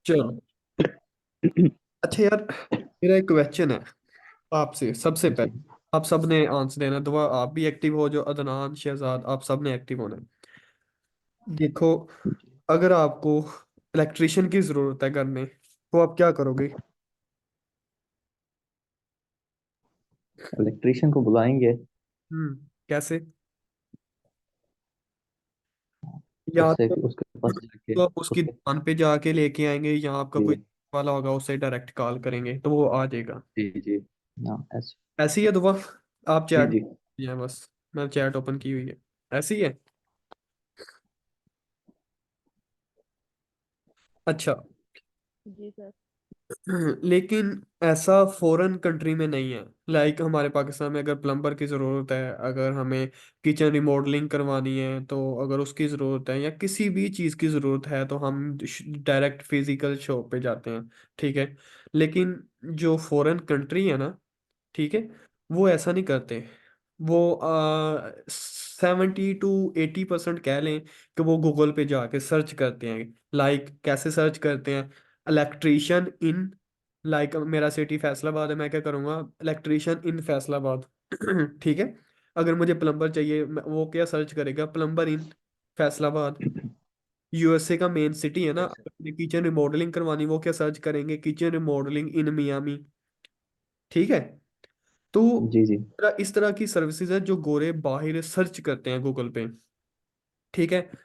चलो। अच्छा यार, मेरा एक क्वेश्चन है आपसे सबसे जी। पहले। आप सब ने आंसर देना, दुआ आप भी एक्टिव हो, जो अदनान शहजाद, आप सब ने एक्टिव होना है। देखो, अगर आपको इलेक्ट्रिशियन की जरूरत है घर में, तो आप क्या करोगे? इलेक्ट्रिशियन को बुलाएंगे। कैसे? या उससे तो उसके पास जाके तो आप उसकी उसके दुकान पे जाके लेके आएंगे, या आपका कोई जी वाला होगा, उससे डायरेक्ट कॉल करेंगे तो वो आ जाएगा। जी जी। हाँ ऐसे। ऐसी है दुआ। आप जी चैट जी। है बस, मैं चैट ओपन की हुई है। ऐसी है। अच्छा। जी सर। लेकिन ऐसा फॉरेन कंट्री में नहीं है। लाइक हमारे पाकिस्तान में अगर प्लम्बर की ज़रूरत है, अगर हमें किचन रिमॉडलिंग करवानी है, तो अगर उसकी ज़रूरत है या किसी भी चीज़ की ज़रूरत है, तो हम डायरेक्ट फिजिकल शॉप पे जाते हैं। ठीक है। लेकिन जो फॉरेन कंट्री है ना, ठीक है, वो ऐसा नहीं करते। वो 70 to 80% कह लें कि वो गूगल पे जाके सर्च करते हैं। लाइक कैसे सर्च करते हैं? इलेक्ट्रिशियन इन, लाइक मेरा सिटी फैसलाबाद है, मैं क्या करूँगा, इलेक्ट्रिशियन इन फैसलाबाद। ठीक है। अगर मुझे प्लम्बर चाहिए, वो क्या सर्च करेगा, प्लम्बर इन फैसलाबाद। यूएसए का मेन सिटी है ना, अच्छा। अगर किचन रिमॉडलिंग करवानी, वो क्या सर्च करेंगे, किचन रिमॉडलिंग इन मियामी। ठीक है। तो जी जी। इस तरह की सर्विसेज है जो गोरे बाहर सर्च करते हैं गूगल पे। ठीक है। ठीक।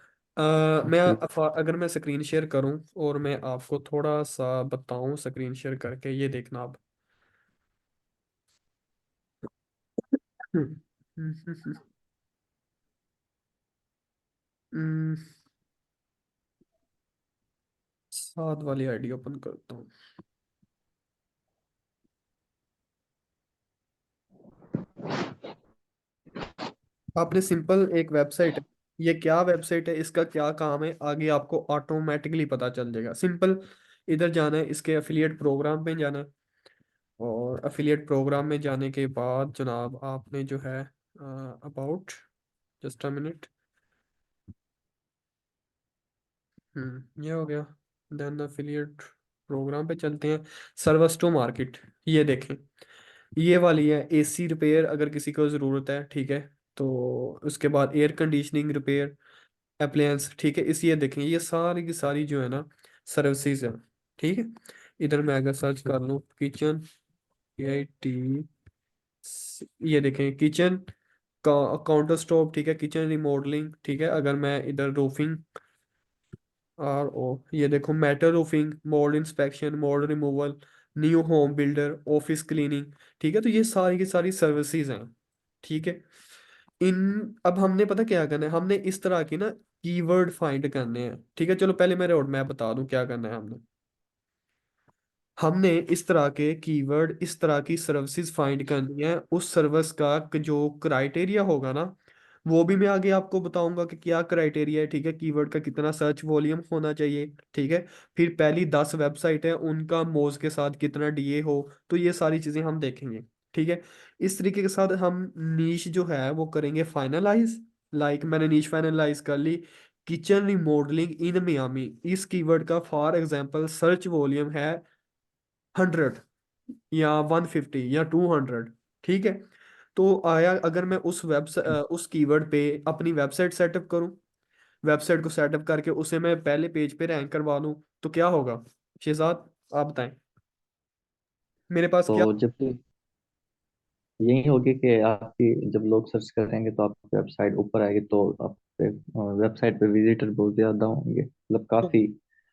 अगर मैं स्क्रीन शेयर करूं और मैं आपको थोड़ा सा बताऊं स्क्रीन शेयर करके, ये देखना आप। हम्म, साथ वाली आईडी ओपन करता हूँ। आपने सिंपल एक वेबसाइट है, ये क्या वेबसाइट है, इसका क्या काम है, आगे आपको ऑटोमेटिकली पता चल जाएगा। सिंपल, इधर जाना है, इसके एफिलिएट प्रोग्राम पे जाना है। और एफिलिएट प्रोग्राम में जाने के बाद जनाब आपने जो है अबाउट, जस्ट अ मिनट। ये हो गया। देन एफिलिएट प्रोग्राम पे चलते हैं। सर्विस टू मार्केट, ये देखें, ये वाली है एसी रिपेयर अगर किसी को ज़रूरत है। ठीक है। तो उसके बाद एयर कंडीशनिंग रिपेयर, अप्लायंस। ठीक है, इस ये देखें, ये सारी की सारी जो है ना सर्विसेज है। ठीक है। इधर मैं अगर सर्च कर लूँ किचन, KIT, ये देखें किचन काउंटर स्टॉप। ठीक है, किचन रिमॉडलिंग। ठीक है, अगर मैं इधर रूफिंग, ये देखो metal roofing, mould inspection, mould removal, new home builder, office cleaning. ठीक है, तो ये सारी की सारी सर्विसेज हैं। ठीक है। इन अब हमने पता क्या करना है, हमने इस तरह की ना कीवर्ड फाइंड करने हैं। ठीक है, चलो पहले मैं रोड मैप बता दूं क्या करना है हमने। हमने इस तरह के कीवर्ड, इस तरह की सर्विसेज फाइंड करनी है। उस सर्विस का जो क्राइटेरिया होगा ना, वो भी मैं आगे आपको बताऊंगा कि क्या क्राइटेरिया है। ठीक है, कीवर्ड का कितना सर्च वॉल्यूम होना चाहिए। ठीक है। फिर पहली 10 वेबसाइट है, उनका मोज के साथ कितना डीए हो, तो ये सारी चीजें हम देखेंगे। ठीक है। इस तरीके के साथ हम नीश जो है वो करेंगे फाइनलाइज। लाइक मैंने नीश फाइनलाइज कर ली, किचन रिमॉडलिंग इन मियामी। इस कीवर्ड का फॉर एग्जांपल सर्च वॉल्यूम है 100 या 150 या 200। ठीक है। तो आया, अगर मैं उस कीवर्ड पे अपनी वेबसाइट सेटअप करूं, वेबसाइट को सेटअप करके उसे मैं पहले पेज पे रैंक करवा दूं, तो क्या होगा शेहजाद, आप बताएं, मेरे पास क्या? तो जब यही होगी कि आपकी जब लोग सर्च करेंगे तो आपकी वेबसाइट ऊपर आएगी, तो आपके वेबसाइट पे विजिटर बहुत ज्यादा होंगे, मतलब काफी।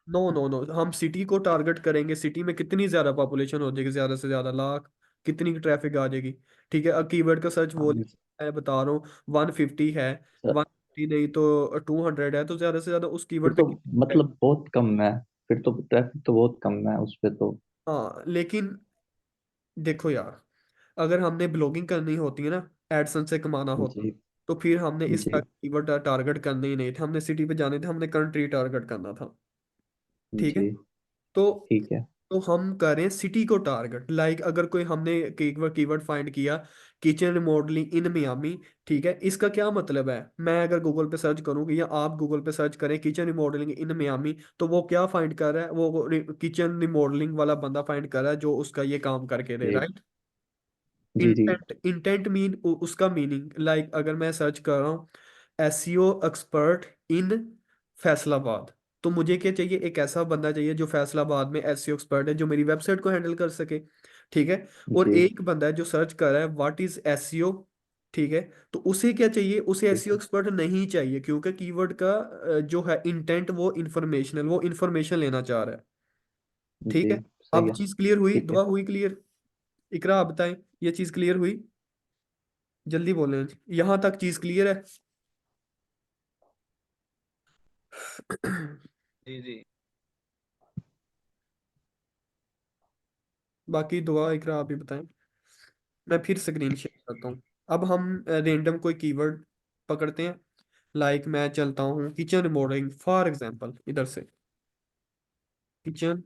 नो नो नो, हम सिटी को टारगेट करेंगे। सिटी में कितनी ज्यादा पॉपुलेशन हो जाएगी, ज्यादा से ज्यादा लाख, कितनी ट्रैफिक आ जाएगी। ठीक है, अब कीवर्ड का सर्च वो हाँ, मैं बता रहा हूँ 150 है, सर, 150 नहीं तो 200 है, तो ज्यादा से ज्यादा उस फिर कीवर्ड पे तो मतलब बहुत कम है। फिर तो ट्रैफिक तो बहुत कम है उस पे तो। हाँ, लेकिन देखो यार, अगर हमने ब्लॉगिंग करनी होती है ना, एडसेंस से कमाना होता, जी तो फिर हमने इस जी कीवर्ड टारगेट करने ही नहीं थे, हमने सिटी पे जाने थे, हमने कंट्री टारगेट करना था। ठीक है। जी। तो ठीक है। तो हम करें सिटी को टारगेट, लाइक अगर कोई हमने कीवर्ड कीवर्ड फाइंड किया, किचन रिमॉडलिंग इन मियामी, ठीक है, इसका क्या मतलब है, मैं अगर गूगल पे सर्च करूँ या आप गूगल पे सर्च करें किचन रिमॉडलिंग इन मियामी, तो वो क्या फाइंड कर रहा है, वो किचन रिमॉडलिंग वाला बंदा फाइंड कर रहा है जो उसका ये काम करके दे, जी राइट। जी जी इंटेंट इंटेंट मीन उसका मीनिंग, लाइक अगर मैं सर्च कर रहा हूँ एसईओ एक्सपर्ट इन फैसलाबाद, तो मुझे क्या चाहिए, एक ऐसा बंदा चाहिए जो फैसलाबाद में एसईओ एक्सपर्ट है, जो मेरी वेबसाइट को हैंडल कर सके, ठीक है। और जी। एक बंदा है जो सर्च कर रहा है व्हाट इज एसईओ, ठीक है, तो उसे क्या चाहिए, उसे ठीक एसईओ एक्सपर्ट नहीं चाहिए, क्योंकि कीवर्ड का जो है इंटेंट वो इंफॉर्मेशनल, वो इंफॉर्मेशन लेना चाह रहा है, ठीक जी। है। सही अब है। चीज क्लियर हुई, ठीक है। दुआ हुई क्लियर। इकरा आप बताएं, ये चीज क्लियर हुई, जल्दी बोलें, यहां तक चीज क्लियर है। जी जी। बाकी दुआ इकरा आप ही बताएं, मैं फिर स्क्रीन शेयर करता हूँ। अब हम रेंडम कोई कीवर्ड पकड़ते हैं, लाइक मैं चलता हूँ किचन रिमॉडलिंग फॉर एग्जांपल, इधर से किचन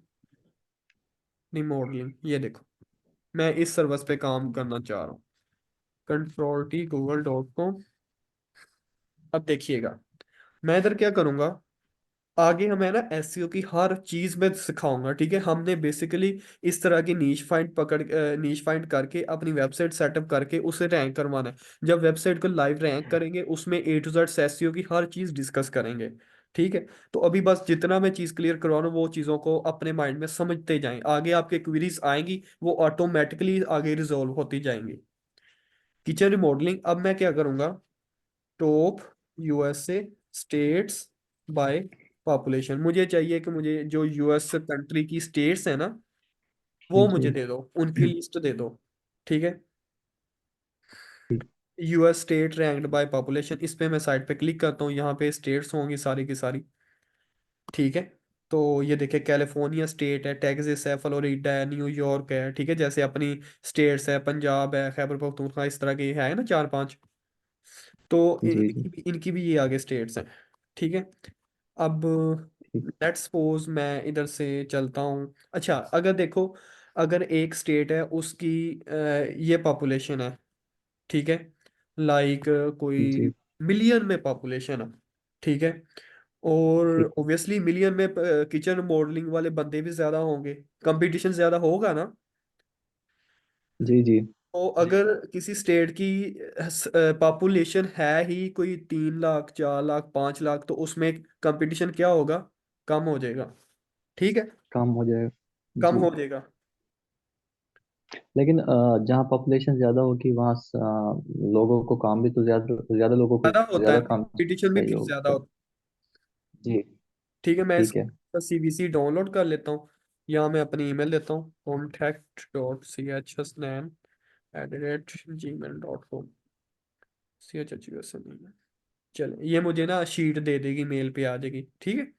रिमॉडलिंग, ये देखो मैं इस सर्विस पे काम करना चाह रहा हूँ, control T google.com। अब देखिएगा मैं इधर क्या करूंगा, आगे हमें ना एसईओ की हर चीज में सिखाऊंगा, ठीक है। हमने बेसिकली इस तरह की नीश फाइंड करके अपनी वेबसाइट सेटअप करके उसे रैंक करवाना है। जब वेबसाइट को लाइव रैंक करेंगे उसमें A to Z एसईओ की हर चीज डिस्कस करेंगे, ठीक है। तो अभी बस जितना मैं चीज क्लियर करवा रहा हूँ वो चीजों को अपने माइंड में समझते जाएं, आगे आपके क्वेरीज आएंगी वो ऑटोमेटिकली आगे रिजॉल्व होती जाएंगी। किचन रिमॉडलिंग, अब मैं क्या करूंगा, top USA states by population, मुझे चाहिए कि मुझे जो यूएस कंट्री की स्टेट्स है ना वो मुझे जी। दे दो, उनकी लिस्ट दे दो, ठीक है। ठीक। US state ranked by population, इस पे मैं साइट पे क्लिक करता हूँ, यहाँ पे स्टेट्स होंगी सारी की सारी, ठीक है। तो ये देखिए कैलिफोर्निया स्टेट है, टेक्सास है, फ्लोरिडा है, न्यूयॉर्क है, ठीक है, जैसे अपनी स्टेट्स है, पंजाब है, खैबर पख्तूनख्वा, इस तरह के है ना चार पांच। तो जी जी। इनकी भी ये आगे स्टेट्स हैं, ठीक है। अब ठीक। लेट्स सपोज मैं इधर से चलता हूँ, अच्छा अगर देखो, अगर एक स्टेट है उसकी ये पॉपुलेशन है, ठीक है, लाइक कोई जी। मिलियन में पॉपुलेशन है, ठीक है, और ठीक। ऑब्वियसली मिलियन में किचन मॉडलिंग वाले बंदे भी ज्यादा होंगे, कंपटीशन ज्यादा होगा ना। जी जी। तो अगर किसी स्टेट की पॉपुलेशन है ही कोई 3 लाख 4 लाख 5 लाख, तो उसमें कंपटीशन क्या होगा, कम हो जाएगा, ठीक है, काम हो जाएगा। कम जी। हो जाएगा। लेकिन जहाँ पॉपुलेशन ज्यादा होगी वहाँ लोगों को काम भी तो ज्यादा ज्यादा लोगों को ज्यादा होता है, ज्यादा काम कंपटीशन भी चाहिए फिर होगा ज्यादा तो। होता जी। है, ठीक है। मैं ठीक है। इसका सीवीसी डाउनलोड कर लेता हूँ, यहाँ मैं अपनी ईमेल देता हूँ contact.chsnan@gmail.com, CHHUSN। चले ये मुझे ना शीट दे देगी, मेल पे आ जाएगी, ठीक है। ठीक।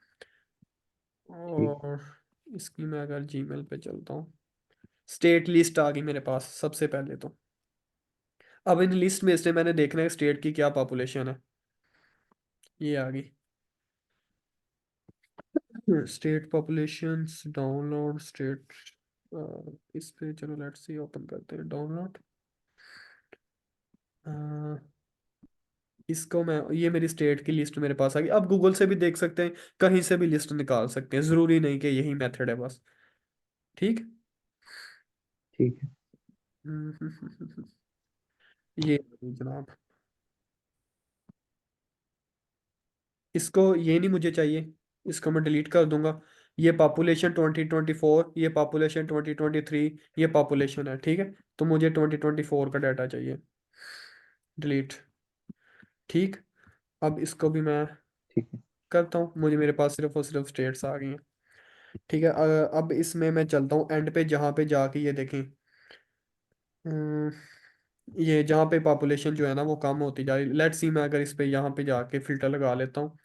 और इसकी मैं अगर जीमेल पे चलता हूँ, स्टेट लिस्ट आ गई मेरे पास सबसे पहले तो। अब इन लिस्ट में से मैंने देखना है स्टेट की क्या पॉपुलेशन है, ये आ गई स्टेट पॉपुलेशन, डाउनलोड स्टेट, इस पे चलो लेट्स सी ओपन करते हैं डाउनलोड। इसको मैं, ये मेरी स्टेट की लिस्ट मेरे पास आ गई, अब गूगल से भी देख सकते हैं, कहीं से भी लिस्ट निकाल सकते हैं, जरूरी नहीं कि यही मेथड है बस, ठीक। ठीक है। ये जनाब, इसको ये नहीं मुझे चाहिए, इसको मैं डिलीट कर दूंगा। ये पॉपुलेशन 2024, ये पॉपुलेशन 2023, ये पॉपुलेशन है, ठीक है। तो मुझे 2024 का डाटा चाहिए, डिलीट, ठीक। अब इसको भी मैं ठीक है। करता हूँ, मुझे मेरे पास सिर्फ और सिर्फ स्टेट्स आ गई हैं, ठीक है। अब इसमें मैं चलता हूँ एंड पे, जहाँ पे जाके ये देखें, अम, ये जहाँ पे पॉपुलेशन जो है ना वो कम होती जा रही, लेट्स सी मैं अगर इस पे यहाँ पे जाके फिल्टर लगा लेता हूँ,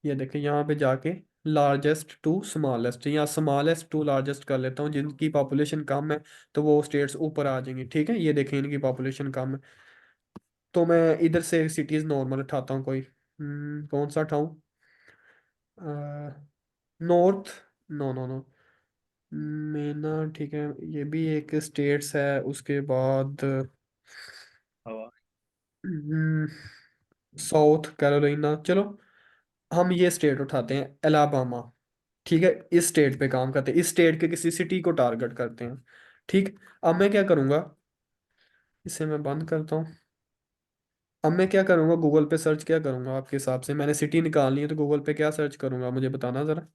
ये देखें यहाँ पे जाके लार्जेस्ट टू स्मॉलेस्ट या स्मॉलेस्ट टू लार्जेस्ट कर लेता हूँ, जिनकी पॉपुलेशन कम है तो वो स्टेट्स ऊपर आ जाएंगी, ठीक है। ये देखें इनकी पॉपुलेशन कम है, तो मैं इधर से सिटीज नॉर्मल उठाता हूँ कोई, कौन सा उठाऊँ, नॉर्थ, नो नो नो, मेना, ठीक है। ये भी एक स्टेट्स है। उसके बाद हवा। साउथ कैरोलिना, चलो हम ये स्टेट उठाते हैं, एलाबामा। ठीक है, इस स्टेट पे काम करते हैं, इस स्टेट के किसी सिटी को टारगेट करते हैं। ठीक। अब मैं क्या करूंगा, इसे मैं बंद करता हूँ। अब मैं क्या करूंगा, गूगल पे सर्च क्या करूंगा आपके हिसाब से? मैंने सिटी निकालनी है तो गूगल पे क्या सर्च करूंगा, मुझे बताना जरा।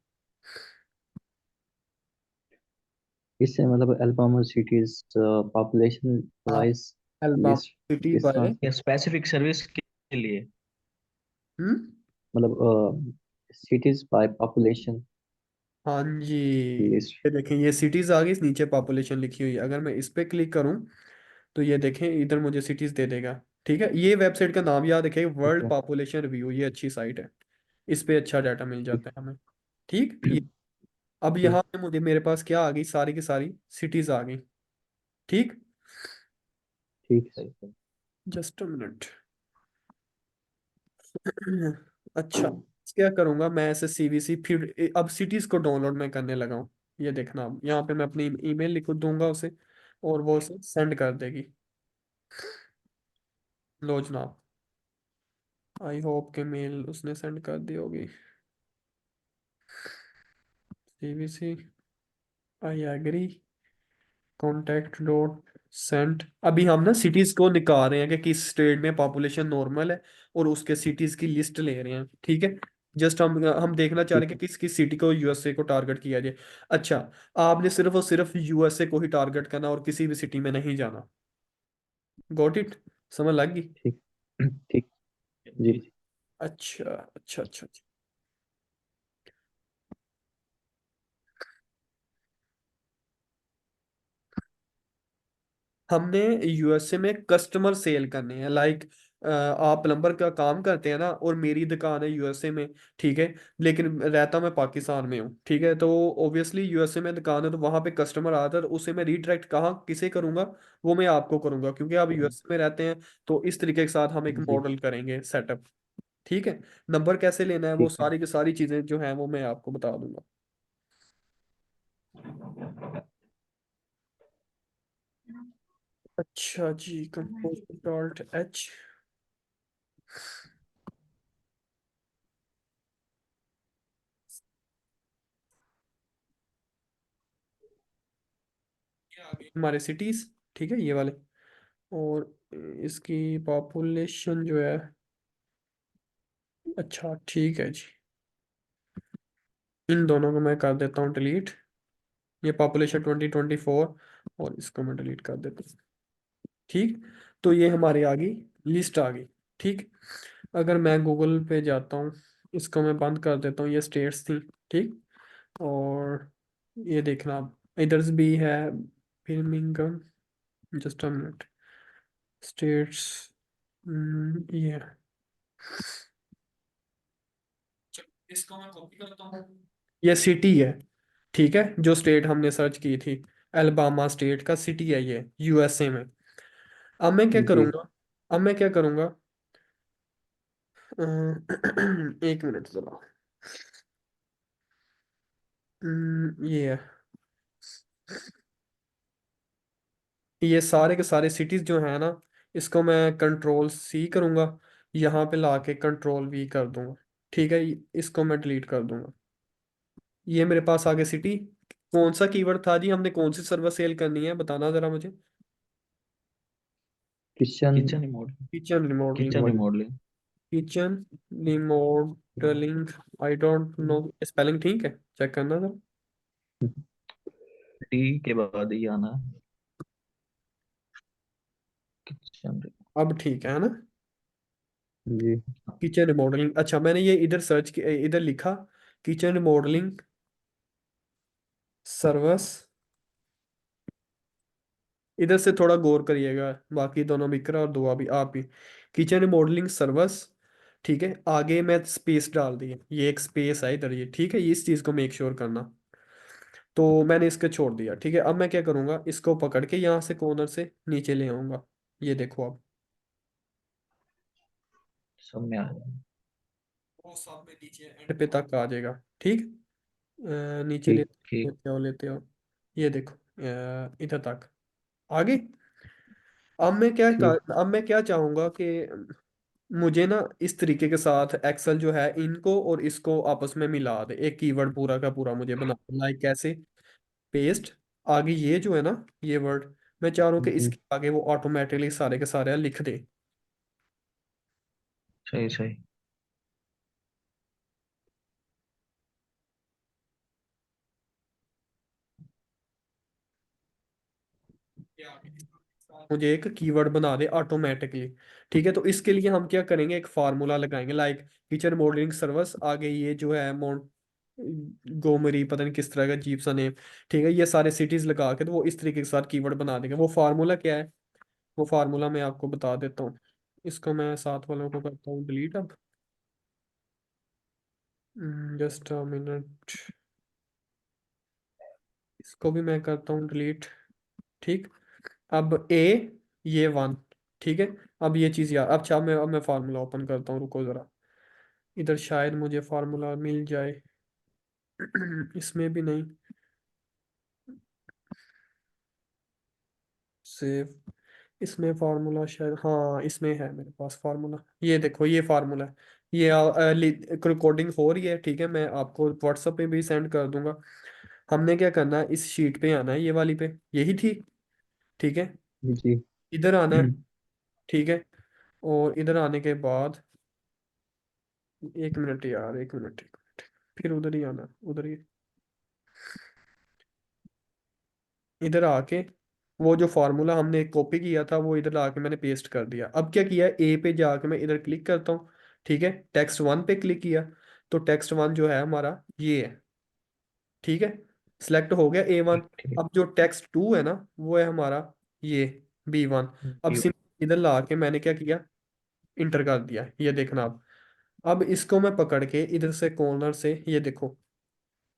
इससे मतलब अल्बामा सिटीज पॉपुलेशन हाँ, वाइज एल्बामा लिस्ट सिटी किस तरह बाय। से? या स्पेसिफिक सर्विस के लिए। हम्म। मतलब सिटीज बाय पॉपुलेशन हाँ जी, लिस्ट। ये देखें, ये सिटीज आ गई, इस नीचे पॉपुलेशन लिखी हुई है। अगर मैं इस पे क्लिक करूं तो ये देखें, इधर मुझे सिटीज दे देगा। ठीक है, ये वेबसाइट का नाम याद रखें, ठीक वर्ल्ड है। Population review. ये अच्छी साइट है, इस पे अच्छा डाटा मिल ठीक। जाता है हमें। ठीक ये। अब ठीक। यहाँ पे मुझे, मेरे पास क्या आ गई, सारी की सारी सिटीज आ गई। ठीक। ठीक है। Just a minute. अच्छा, क्या करूंगा मैं ऐसे सीवीसी, फिर अब सिटीज को डाउनलोड मैं करने लगा हूँ। ये देखना, अब यहाँ पे मैं अपनी ईमेल लिख दूंगा उसे, और वो उसे सेंड कर देगी। लो जनाब, आई होप के मेल उसने सेंड कर दी होगी। CVC, I agree, contact dot sent. अभी हम ना सिटीज को निकाल रहे हैं कि किस स्टेट में पॉपुलेशन नॉर्मल है, और उसके सिटीज की लिस्ट ले रहे हैं। ठीक है, जस्ट हम देखना चाह रहे ठीक हैं है। कि किस किस सिटी को, यूएसए को टारगेट किया जाए। अच्छा, आपने सिर्फ और सिर्फ यूएसए को ही टारगेट करना, और किसी भी सिटी में नहीं जाना। Got it? समझ लग गई? ठीक। ठीक। जी जी। जी। अच्छा अच्छा अच्छा अच्छा। हमने यूएसए में कस्टमर सेल करने हैं, लाइक आप प्लम्बर का काम करते हैं ना, और मेरी दुकान है यूएसए में। ठीक है, लेकिन रहता मैं पाकिस्तान में हूँ। ठीक है, तो ऑब्वियसली यूएसए में दुकान है, तो वहां पे कस्टमर आता है, तो उसे मैं रीडायरेक्ट कहाँ किसे करूंगा, वो मैं आपको करूंगा, क्योंकि आप यूएसए में रहते हैं। तो इस तरीके के साथ हम एक जी। मॉडल करेंगे सेटअप। ठीक है, नंबर कैसे लेना है, वो ठीक है। सारी की सारी चीजें जो हैं वो मैं आपको बता दूंगा। अच्छा जी, कंपोज डॉट एच। हमारे सिटीज, ठीक है, ये वाले। और इसकी पॉपुलेशन जो है, अच्छा ठीक है जी, इन दोनों को मैं कर देता हूँ डिलीट। ये पॉपुलेशन 2024, और इसको मैं डिलीट कर देता हूँ। ठीक। तो ये हमारी आ गई, लिस्ट आ गई। ठीक। अगर मैं गूगल पे जाता हूँ, इसको मैं बंद कर देता हूँ, ये स्टेट्स थी। ठीक। और ये देखना आप, इधर भी है, birmingham, just a minute, states, ये, इसको मैं कॉपी करता हूँ। ये सिटी है, ठीक है, जो स्टेट हमने सर्च की थी, अल्बामा स्टेट का सिटी है ये, यूएसए में। अब मैं क्या जी। करूंगा, अब मैं क्या करूंगा, एक मिनट जरा। ये है, ये सारे के सारे सिटीज जो है ना, इसको मैं कंट्रोल सी करूंगा, यहाँ पे लाके कंट्रोल वी कर दूंगा। ठीक है, इसको मैं डिलीट कर दूंगा। ये मेरे पास आगे सिटी। कौन सा कीवर्ड था जी, हमने कौन सी सर्वर सेल करनी है, बताना जरा मुझे। Kitchen kitchen remote. Kitchen remodelling. Kitchen remodelling. Kitchen remodelling, I don't know, spelling ठीक है, चेक करना जरा। डी के बाद ही आना है। किचन। अब ठीक है ना? जी। किचन रिमॉडलिंग, अच्छा मैंने ये इधर सर्च किया, इधर लिखा किचन रिमॉडलिंग सर्विस। इधर से थोड़ा गौर करिएगा, बाकी दोनों बिकरा और दुआ भी आप भी। Kitchen remodelling service. ठीक है, आगे मैं स्पेस डाल दी है, ये एक स्पेस है इधर, ये ठीक है, ये इस चीज को मेक श्योर करना। तो मैंने इसको छोड़ दिया। ठीक है, अब मैं क्या करूंगा, इसको पकड़ के यहाँ से कॉर्नर से नीचे ले आऊंगा। ये देखो अब, सब में आ जाए। वो सब में नीचे एंड पे तक आ जाएगा। ठीक। नीचे ठीक। लेते ठीक। लेते हो लेते हो। ये देखो इधर तक आगे। अब मैं क्या जी अब मैं क्या चाहूंगा कि मुझे ना इस तरीके के साथ एक्सेल जो है इनको और इसको आपस में मिला दे, एक कीवर्ड पूरा का पूरा मुझे बना, लाइक कैसे, पेस्ट। आगे ये जो है ना, ये वर्ड मैं चाह रहा हूँ कि जी इसके आगे वो ऑटोमेटिकली सारे के सारे लिख दे। सही सही। मुझे एक कीवर्ड बना दे ऑटोमेटिकली। ठीक है, तो इसके लिए हम क्या करेंगे, एक फार्मूला लगाएंगे, लाइक किचन मॉडलिंग सर्विस, आगे ये जो है माउंट गोमरी, पता नहीं किस तरह का अजीब सा नेम। ठीक है, ये सारे सिटीज लगा के तो वो इस तरीके के साथ कीवर्ड बना देगा। वो फार्मूला क्या है, वो फार्मूला मैं आपको बता देता हूँ। इसको मैं साथ वालों को करता हूँ डिलीट अब। जस्ट अ मिनट, इसको भी मैं करता हूँ डिलीट। ठीक। अब ए, ये वन। ठीक है। अब ये चीज़ यार, अब मैं फार्मूला ओपन करता हूँ, रुको ज़रा। इधर शायद मुझे फार्मूला मिल जाए। इसमें भी नहीं। सेव, इसमें फार्मूला शायद, हाँ इसमें है मेरे पास फार्मूला। ये देखो ये फार्मूला है। ये रिकॉर्डिंग हो रही है, ठीक है, मैं आपको व्हाट्सएप पे भी सेंड कर दूंगा। हमने क्या करना है, इस शीट पे आना है, ये वाली पे, यही थी। ठीक है, जी। इधर आना है। ठीक है, और इधर आने के बाद, एक मिनट यार, एक मिनट, एक मिनट, फिर उधर ही आना, उधर ही, इधर आके वो जो फार्मूला हमने कॉपी किया था वो इधर आके मैंने पेस्ट कर दिया। अब क्या किया, ए पे जाके मैं इधर क्लिक करता हूँ। ठीक है, टेक्स्ट वन पे क्लिक किया, तो टेक्स्ट वन जो है हमारा ये है। ठीक है, सिलेक्ट हो गया ए वन। ठीक ठीक। अब जो टेक्स्ट टू है ना, वो है हमारा ये बी वन। अब ये सिर्फ इधर ला के मैंने क्या किया, इंटर कर दिया, ये देखना। अब इसको मैं पकड़ के इधर से कॉर्नर से, ये देखो,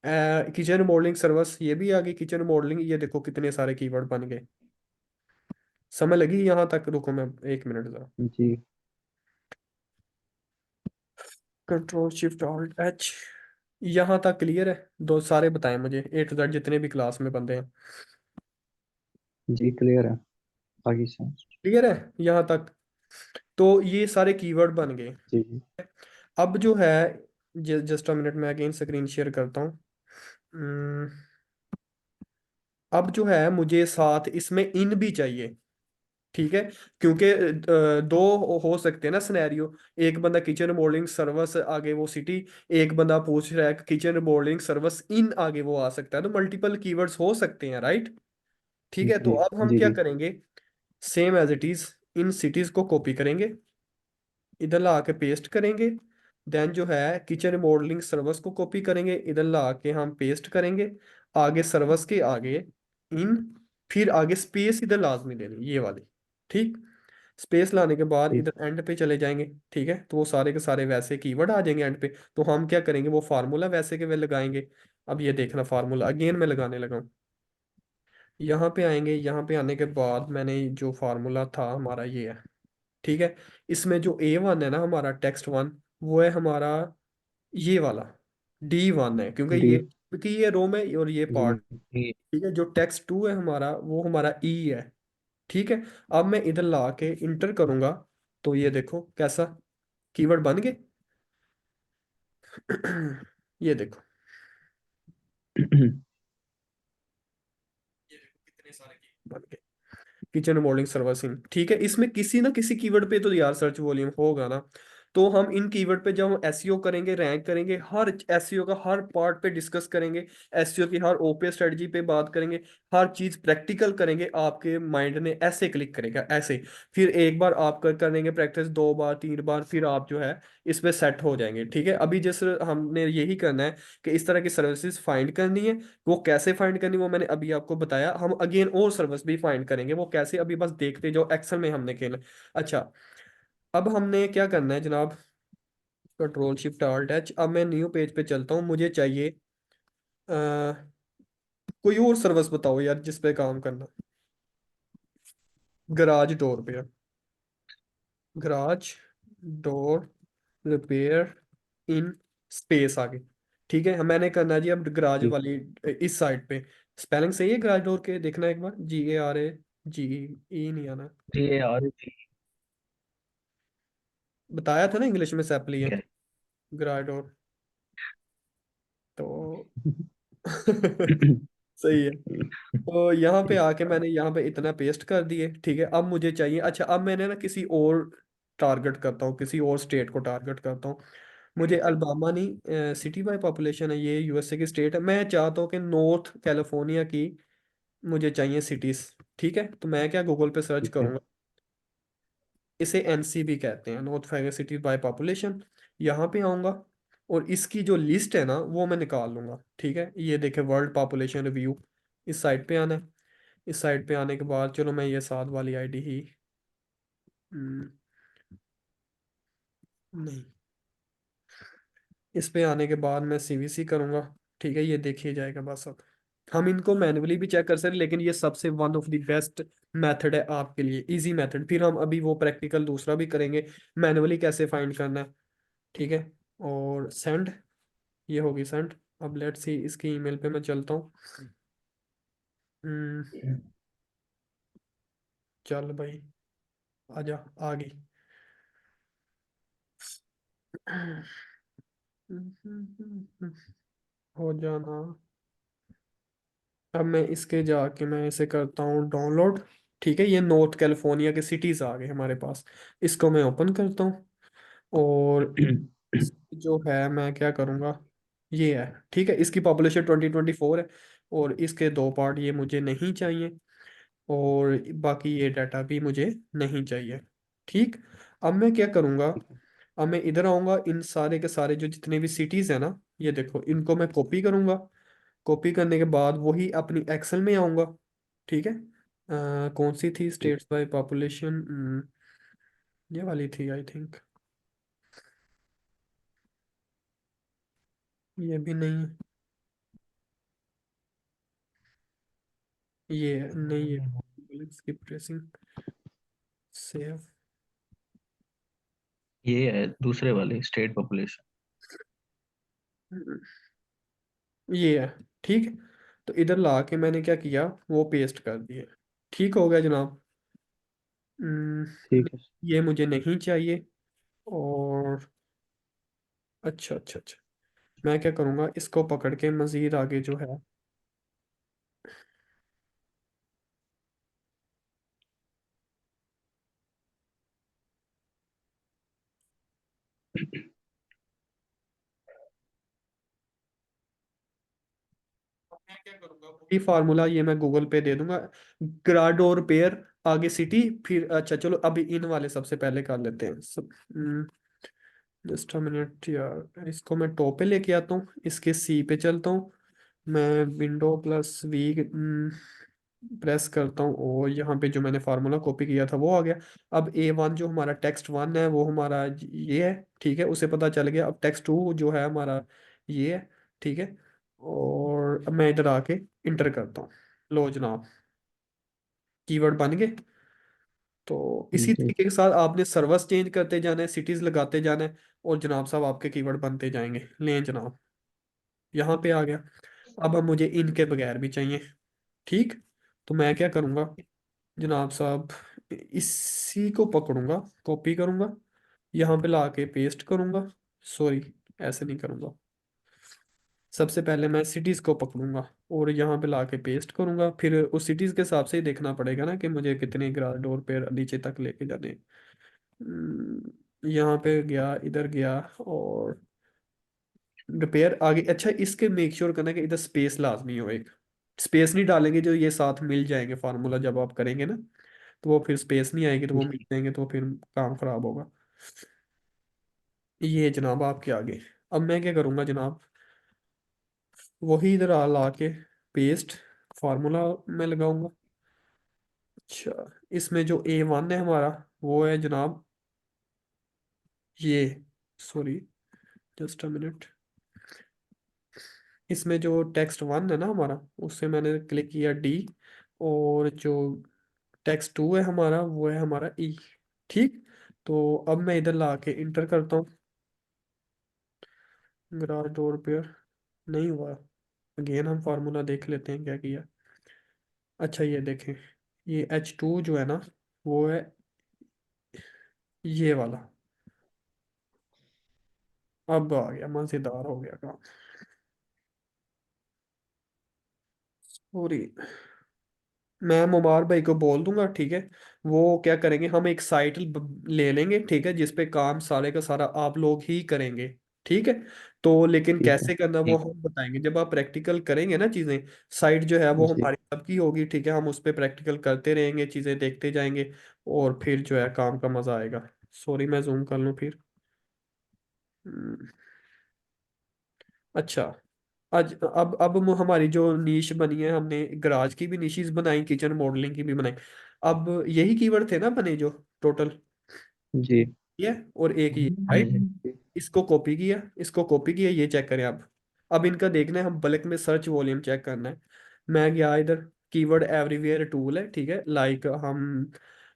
किचन मॉडलिंग सर्विस, ये भी आ गई किचन मॉडलिंग। ये देखो कितने सारे कीवर्ड बन गए। समय लगी यहाँ तक, रुको मैं एक मिनट जरा। जी कंट्रोल शिफ्ट ऑल्ट एच, यहाँ तक क्लियर है? दो सारे बताएं मुझे, ए टू जेड जितने भी क्लास में बंदे हैं। जी क्लियर है। आगे से। क्लियर है यहाँ तक? तो ये सारे कीवर्ड बन गए। जी जी अब जो है, जस्ट अ मिनट, मैं अगेन स्क्रीन शेयर करता हूँ। हम्म, अब जो है मुझे साथ इसमें इन भी चाहिए। ठीक है, क्योंकि दो हो सकते हैं ना सिनेरियो। एक बंदा किचन मॉडलिंग सर्विस, आगे वो सिटी। एक बंदा पूछ रहा है किचन मॉडलिंग सर्विस इन, आगे वो आ सकता है, तो मल्टीपल कीवर्ड्स हो सकते हैं, राइट? ठीक है, तो जी अब हम जी क्या जी करेंगे, same as it is in cities को कॉपी करेंगे, इधर ला के पेस्ट करेंगे। देन जो है किचन मॉडलिंग सर्विस को कॉपी करेंगे, इधर ला के हम पेस्ट करेंगे। आगे सर्विस के आगे इन, फिर आगे स्पेस इधर लाजमी देनी, ये वाली। ठीक, स्पेस लाने के बाद ठीक। इधर एंड पे चले जाएंगे। ठीक है, तो वो सारे के सारे वैसे कीवर्ड आ जाएंगे एंड पे। तो हम क्या करेंगे, वो फार्मूला वैसे के वे लगाएंगे। अब ये देखना, फार्मूला अगेन मैं लगाने लगा हूँ। यहाँ पे आएंगे, यहाँ पे आने के बाद मैंने जो फार्मूला था हमारा ये है। ठीक है, इसमें जो ए वन है ना हमारा, टेक्स्ट वन, वो है हमारा ये वाला डी वन है, डी। क्योंकि ये रोम है और ये जी पार्ट। ये ठीक है, जो टेक्स्ट टू है हमारा, वो हमारा ई है। ठीक है, अब मैं इधर ला के इंटर करूंगा, तो ये देखो कैसा कीवर्ड बन गए। ये देखो, ये देखो कितने सारे कीवर्ड बन गए, किचन मॉडलिंग सर्विसिंग। ठीक है, इसमें किसी ना किसी कीवर्ड पे तो यार सर्च वॉल्यूम होगा ना। तो हम इन कीवर्ड पे जब हम एसईओ करेंगे, रैंक करेंगे, हर एसईओ का हर पार्ट पे डिस्कस करेंगे, एसईओ की हर ओपी स्ट्रेटजी पे बात करेंगे, हर चीज प्रैक्टिकल करेंगे, आपके माइंड ने ऐसे क्लिक करेगा, ऐसे। फिर एक बार आप करेंगे प्रैक्टिस, दो बार, तीन बार, फिर आप जो है इस पे सेट हो जाएंगे। ठीक है, अभी जैसे हमने यही करना है कि इस तरह की सर्विसेज फाइंड करनी है। वो कैसे फाइंड करनी, वो मैंने अभी आपको बताया। हम अगेन और सर्विस भी फाइंड करेंगे, वो कैसे अभी बस देखते जाओ, एक्सेल में हमने खेलना। अच्छा, अब हमने क्या करना है जनाब, कंट्रोल शिफ्ट ऑल्ट एच। अब मैं न्यू पेज पे चलता हूँ, मुझे चाहिए कोई और सर्विस बताओ यार जिस पे काम करना। गराज डोर पे, garage door repair in space आगे। ठीक है, मैंने करना है जी अब गराज ठीक। वाली इस साइड पे। स्पेलिंग सही है गराज डोर के, देखना एक बार, GARA, GE नहीं आना। GARAG। बताया था ना इंग्लिश में सैपली है ठीक है। गराज डोर, तो सही है। तो यहाँ पे आके मैंने यहाँ पे इतना पेस्ट कर दिए, ठीक है। अब मुझे चाहिए, अच्छा अब मैंने ना किसी और टारगेट करता हूँ, किसी और स्टेट को टारगेट करता हूँ। मुझे अल्बामा नहीं, सिटी बाय पॉपुलेशन है ये, USA की स्टेट है, मैं चाहता हूँ कि नॉर्थ कैलिफोर्निया की मुझे चाहिए सिटीज। ठीक है, तो मैं क्या गूगल पे सर्च ठीक है। करूंगा, इसे NCB कहते हैं, north Vega city by population. यहाँ पे आऊंगा और इसकी जो लिस्ट है ना वो मैं निकाल लूंगा। ठीक है, ये देखे वर्ल्ड पॉपुलेशन रिव्यू, इस साइट पे आना है। इस साइट पे आने के बाद चलो मैं ये साथ वाली आईडी ही, हम्म, नहीं, इस पे आने के बाद मैं CVC करूंगा। ठीक है, ये देखिए जाएगा बस। अब हम इनको मैन्युअली भी चेक कर सकते हैं, लेकिन ये सबसे one of the best method है आपके लिए, इजी मेथड। फिर हम अभी वो प्रैक्टिकल दूसरा भी करेंगे, मैन्युअली कैसे फाइंड करना है। ठीक है, और सेंड, ये होगी सेंड। अब लेट्स सी, इसकी ईमेल पे मैं चलता हूँ। हम्म, चल भाई, आजा, आ गई। हो जाना। अब मैं इसके जाके मैं इसे करता हूँ डाउनलोड। ठीक है, ये नॉर्थ कैलिफोर्निया के सिटीज आ गए हमारे पास। इसको मैं ओपन करता हूँ और जो है मैं क्या करूँगा, ये है। ठीक है, इसकी पॉपुलेशन 2024 है, और इसके दो पार्ट ये मुझे नहीं चाहिए, और बाकी ये डाटा भी मुझे नहीं चाहिए। ठीक, अब मैं क्या करूँगा, अब मैं इधर आऊँगा, इन सारे के सारे जो जितने भी सिटीज़ हैं ना, ये देखो, इनको मैं कॉपी करूँगा। कॉपी करने के बाद वही अपनी एक्सेल में आऊँगा। ठीक है, कौन सी थी, ठीक। स्टेट्स बाय पॉपुलेशन, ये वाली थी आई थिंक। ये भी नहीं है, ये नहीं है, स्किप ट्रेसिंग, सेव, ये है दूसरे वाले स्टेट पॉपुलेशन। ये है। ठीक है, तो इधर ला के मैंने क्या किया, वो पेस्ट कर दिए। ठीक हो गया जनाब। ठीक है। ये मुझे नहीं चाहिए। और अच्छा अच्छा अच्छा, मैं क्या करूँगा, इसको पकड़ के मज़ीद आगे जो है, मैं क्या करूँगा, वही फार्मूला ये मैं गूगल पे दे दूंगा। ग्राड और पेयर, आगे सिटी, फिर अच्छा चलो अभी इन वाले सबसे पहले कर लेते हैं सब। जस्ट अ मिनट यार, इसको मैं टॉप पे लेके आता हूँ, इसके सी पे चलता हूँ। मैं विंडो+V प्रेस करता हूँ, और यहाँ पे जो मैंने फार्मूला कॉपी किया था वो आ गया। अब A1 जो हमारा टेक्स्ट 1 है वो हमारा ये है। ठीक है, उसे पता चल गया। अब टेक्स्ट 2 जो है हमारा ये है। ठीक है, और अब मैं इधर आके इंटर करता हूँ। लो जनाब, कीवर्ड बन गए। तो इसी जी। तरीके के साथ आपने सर्वर्स चेंज करते जाना है, सिटीज लगाते जाना है, और जनाब साहब आपके कीवर्ड बनते जाएंगे। लें जनाब, यहाँ पे आ गया। अब मुझे इनके बगैर भी चाहिए। ठीक, तो मैं क्या करूँगा जनाब साहब, इसी को पकड़ूंगा, कॉपी करूंगा, यहाँ पे ला के पेस्ट करूंगा। सॉरी, ऐसे नहीं करूंगा। सबसे पहले मैं सिटीज़ को पकड़ूंगा और यहाँ पे ला के पेस्ट करूंगा, फिर उस सिटीज़ के हिसाब से ही देखना पड़ेगा ना कि मुझे कितने डोर पे नीचे तक लेके जाने हैं। यहाँ पे गया, इधर गया, और रिपेयर आगे। अच्छा, इसके मेक श्योर करना कि इधर स्पेस लाजमी हो, एक स्पेस नहीं डालेंगे जो ये साथ मिल जाएंगे फार्मूला जब आप करेंगे ना, तो वो फिर स्पेस नहीं आएगी, तो वो मिल जाएंगे, तो फिर काम खराब होगा। ये जनाब आपके आगे। अब मैं क्या करूँगा जनाब, वही इधर आ ला के पेस्ट फार्मूला में लगाऊंगा। अच्छा, इसमें जो A1 है हमारा, वो है जनाब ये, सॉरी, जस्ट अ मिनट, इसमें जो टेक्स्ट 1 है ना हमारा, उससे मैंने क्लिक किया D, और जो टेक्स्ट 2 है हमारा वो है हमारा E। ठीक, तो अब मैं इधर ला के इंटर करता हूँ, गराज डोर पे। नहीं हुआ। अगेन हम फार्मूला देख लेते हैं क्या किया। अच्छा ये देखें, ये H2 जो है ना, वो है ये वाला। अब आ गया, मजेदार हो गया काम। सॉरी, मैं मुबार भाई को बोल दूंगा, ठीक है। वो क्या करेंगे, हम एक साइट ले लेंगे, ठीक है, जिस पे काम सारे का सारा आप लोग ही करेंगे, ठीक है। तो लेकिन ठीक है। कैसे करना वो ठीक। हम बताएंगे जब आप प्रैक्टिकल करेंगे ना चीज़ें। साइट जो है वो जी। हमारी सबकी होगी, ठीक है, हम उस पर प्रैक्टिकल करते रहेंगे, चीज़ें देखते जाएंगे, और फिर जो है काम का मज़ा आएगा। सॉरी, मैं जूम कर लूँ फिर। हम्म, अच्छा। आज अब हमारी जो नीश बनी है, हमने गराज की भी निशीज बनाई, किचन मॉडलिंग की भी बनाई। अब यही कीवर्ड थे ना बने जो टोटल, जी। ये और एक ही, राइट। जी। इसको कॉपी किया, ये चेक करें आप। अब इनका देखना है, हम बल्क में सर्च वॉल्यूम चेक करना है। मैं गया इधर, कीवर्ड एवरीवेयर टूल है, ठीक है, लाइक हम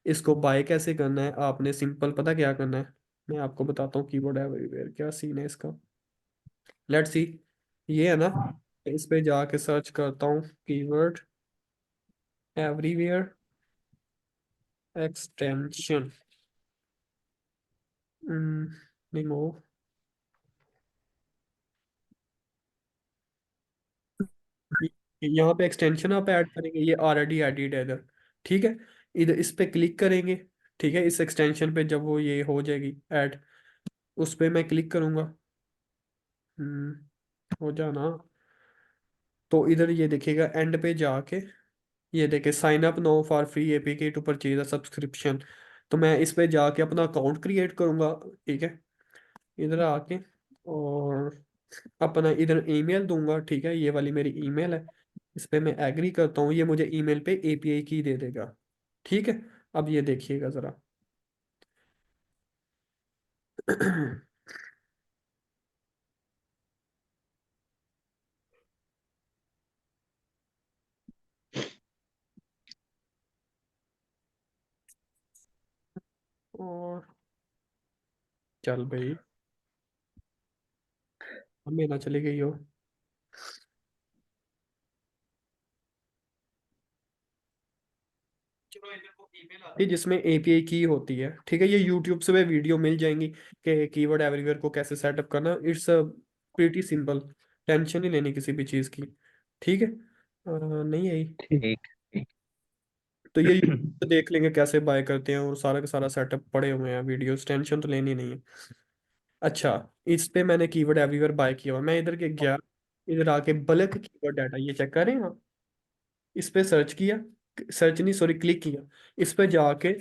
इसको बाय कैसे करना है, आपने सिंपल पता क्या करना है। मैं आपको बताता हूँ कीवर्ड एवरीवेयर क्या सीन है इसका। लेट्स सी, ये है ना, इस पे जाके सर्च करता हूँ कीवर्ड एवरीवेयर एक्सटेंशन। नहीं वो, यहाँ पे एक्सटेंशन आप ऐड करेंगे, ये ऑलरेडी एडिड है इधर, ठीक है। इधर इस पे क्लिक करेंगे, ठीक है, इस एक्सटेंशन पे जब वो ये हो जाएगी ऐड, उस पे मैं क्लिक करूंगा। हो जाना। तो इधर ये देखिएगा एंड पे जाके, ये देखे sign up no for free APK to purchase a subscription. तो मैं इस पे जाके अपना अकाउंट क्रिएट करूंगा, ठीक है, इधर आके, और अपना इधर ईमेल दूंगा, ठीक है, ये वाली मेरी ईमेल है। इस पे मैं एग्री करता हूँ, ये मुझे ईमेल पे एपीआई की दे देगा, ठीक है। अब ये देखिएगा जरा। और चल भाई, अब मेरा चली गई हो। चलो इधर को ईमेल आती है जिसमें एपीआई की होती है, ठीक है, ये यूट्यूब से वे वीडियो मिल जाएंगी कि कीवर्ड एवरीवेयर को कैसे सेटअप करना। इट्स प्रीटी सिंपल, टेंशन नहीं लेनी किसी भी चीज़ की, ठीक है। नहीं आई। ठीक। ठीक। तो ये YouTube पे देख लेंगे कैसे बाय करते हैं, और सारा का सारा सेटअप पड़े हुए हैं वीडियोस, टेंशन तो लेनी नहीं है। अच्छा, इस पे मैंने कीवर्ड एवरीवेयर बाय किया हुआ, मैं इधर के गया, इधर आके बल्क कीवर्ड डाटा ये चेक करें आप। इस पे सर्च किया, सर्च नहीं सॉरी क्लिक किया, इस पे जाके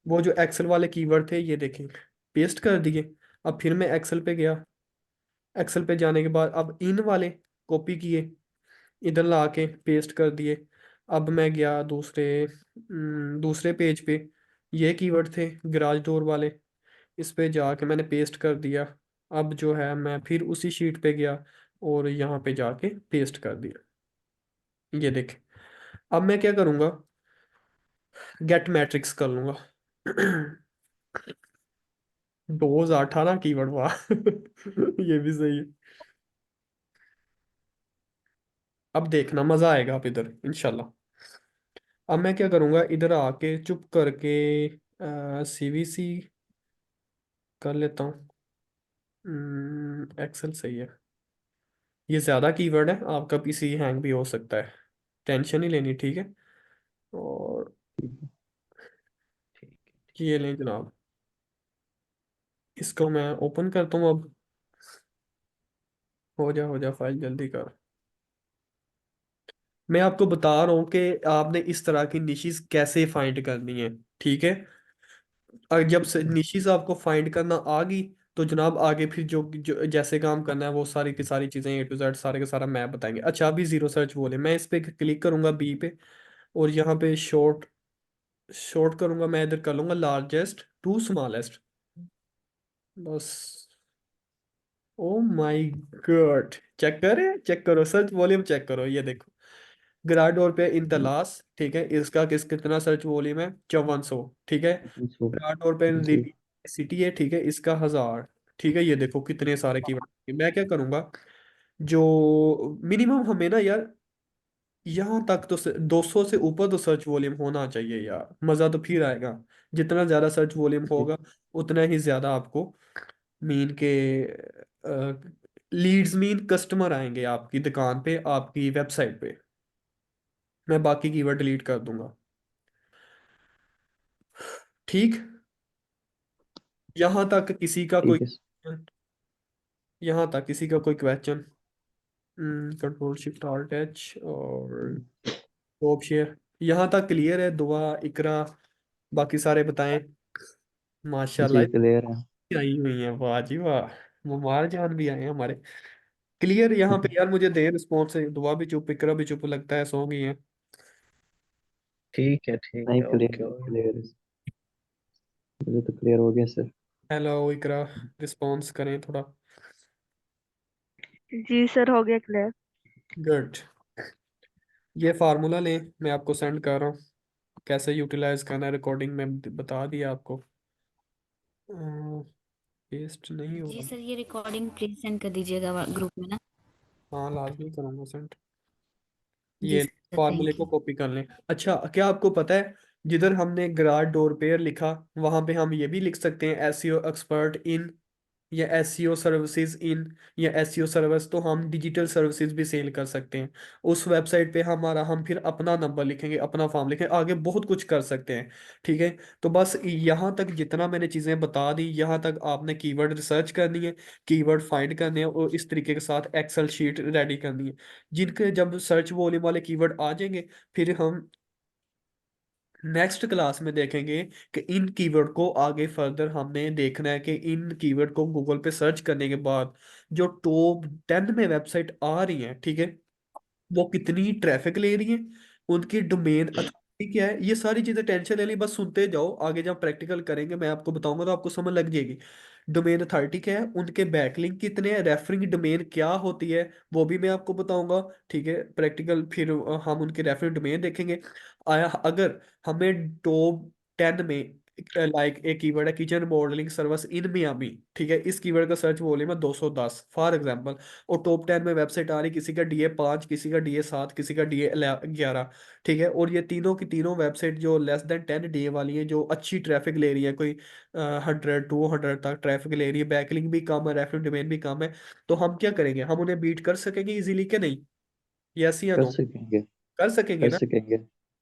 वो जो एक्सेल वाले कीवर्ड थे ये देखें, पेस्ट कर दिए। अब फिर मैं एक्सेल पे गया, एक्सेल पे जाने के बाद अब इन वाले कॉपी किए, इधर ला के पेस्ट कर दिए। अब मैं गया दूसरे पेज पे, ये कीवर्ड थे गराज डोर वाले, इस पे जाके मैंने पेस्ट कर दिया। अब जो है मैं फिर उसी शीट पे गया, और यहाँ पे जाके पेस्ट कर दिया, ये देखें। अब मैं क्या करूँगा, गेट मैट्रिक्स कर लूँगा। 2018 कीवर्ड, वाह। ये भी सही है। अब देखना मजा आएगा आप इधर इंशाल्लाह। अब मैं क्या करूंगा, इधर आके चुप करके सीवीसी कर लेता हूँ। एक्सेल सही है। ये ज्यादा कीवर्ड है, आपका पीसी हैंग भी हो सकता है, टेंशन नहीं लेनी, ठीक है। और ठीक है। ठीक। ये लें जनाब, इसको मैं ओपन करता हूँ अब। हो जा फाइल जल्दी कर। मैं आपको बता रहा हूँ कि आपने इस तरह की निशीज कैसे फाइंड करनी है, ठीक है। और जब से निशीज आपको फाइंड करना आ गई, तो जनाब आगे फिर जो जैसे काम करना है वो सारी की सारी चीजें ए टू जेड सारे का सारा मैप बताएंगे। अच्छा, अभी जीरो सर्च बोले, मैं इस पे क्लिक करूंगा बी पे, और यहाँ पे शॉर्ट शॉर्ट करूंगा, मैं इधर कर लूंगा लार्जेस्ट टू स्मॉलेस्ट, बस। ओ माय गॉड, चेक करो सर्च वॉल्यूम चेक करो, ये देखो, ग्राडोर पे इन द लास्ट, ठीक है, इसका कितना सर्च वॉल्यूम है, 5400, ठीक है। सो। ग्राडोर पे जी। सिटी है, ठीक है, इसका 1000, ठीक है, ये देखो कितने सारे कीवर्ड। मैं क्या करूंगा, जो मिनिमम हमें ना यार, यहाँ तक तो 200 से ऊपर तो सर्च वॉल्यूम होना चाहिए यार, मज़ा तो फिर आएगा। जितना ज़्यादा सर्च वॉल्यूम जी होगा उतना ही ज़्यादा आपको मीन के लीड्स मीन कस्टमर आएंगे आपकी दुकान पे, आपकी वेबसाइट पे। मैं बाकी कीवर्ड डिलीट कर दूंगा। ठीक। यहाँ तक किसी का कोई, ठीक है। यहाँ तक किसी का कोई question? Control shift alt H और टॉप शेयर, यहाँ तक क्लियर है? दुआ, इकरा, बाकी सारे बताएं। जी माशाल्लाह क्लियर है। आई हुई है, वाह जी वाह। मुबारक जान भी आए हैं हमारे। क्लियर यहाँ पे यार, मुझे देर रिस्पॉन्स है। दुआ भी चुप, इकरा भी चुप, लगता है सो गई है। ठीक नहीं है, ओके क्लियर ओके। क्लियर, मुझे तो क्लियर हो गया सर। हेलो इकरा, रिस्पॉन्स करें थोड़ा। जी सर, हो गया क्लियर। गुड। ये फार्मूला लें, मैं आपको सेंड कर रहा हूँ, कैसे यूटिलाइज करना है। रिकॉर्डिंग में बता दिया आपको। पेस्ट नहीं जी होगा। सर, ये रिकॉर्डिंग प्लीज सेंड कर दीजिएगा ग्रुप में ना। हाँ लाजमी करूँगा सेंड। जी ये सर, फार्मूले थैंक को यू। कॉपी कर लें। अच्छा, क्या आपको पता है जिधर हमने ग्राड डोर पेयर लिखा, वहां पे हम ये भी लिख सकते हैं एसईओ एक्सपर्ट इन, या एसईओ सर्विसेज इन, या एसईओ सर्विस। तो हम डिजिटल सर्विसेज भी सेल कर सकते हैं उस वेबसाइट पे। हमारा हम फिर अपना नंबर लिखेंगे, अपना फॉर्म लिखेंगे, आगे बहुत कुछ कर सकते हैं। ठीक है। तो बस यहाँ तक जितना मैंने चीज़ें बता दी, यहाँ तक आपने कीवर्ड रिसर्च करनी है, कीवर्ड फाइंड करने हैं, और इस तरीके के साथ एक्सेल शीट रेडी करनी है। जिनके जब सर्च वॉल्यूम वाले कीवर्ड आ जाएंगे, फिर हम नेक्स्ट क्लास में देखेंगे कि इन कीवर्ड को आगे फर्दर हमने देखना है कि इन कीवर्ड को गूगल पे सर्च करने के बाद जो टॉप 10 में वेबसाइट आ रही हैं, ठीक है, वो कितनी ट्रैफिक ले रही है, उनकी डोमेन अथॉरिटी क्या है। ये सारी चीजें टेंशन ले ली, बस सुनते जाओ। आगे जब प्रैक्टिकल करेंगे मैं आपको बताऊंगा तो आपको समझ लग जाएगी। डोमेन अथॉरिटी क्या है, उनके बैकलिंक कितने हैं, रेफरिंग डोमेन क्या होती है वो भी मैं आपको बताऊंगा। ठीक है, प्रैक्टिकल फिर हम उनके रेफरिंग डोमेन देखेंगे। आया अगर हमें टॉप 10 में लाइक एक कीवर्ड है kitchen modelling service in Miami, ठीक है, इस कीवर्ड का सर्च वॉल्यूम है 210 फॉर एग्जांपल, और टॉप 10 में वेबसाइट आ रही किसी का DA5, किसी का DA7, किसी का DA11, ठीक है, और ये तीनों की तीनों वेबसाइट जो लेस देन 10 डे वाली है, जो अच्छी ट्रैफिक ले रही है, कोई 100 200 तक ट्रैफिक ले रही है, बैकलिंक भी कम है, रेफरेंस डोमेन भी कम है, तो हम क्या करेंगे, हम उन्हें बीट कर सकेंगे इजीली कि नहीं? यस या कर नो? सकेंगे। कर सकेंगे कर ना? सकेंगे।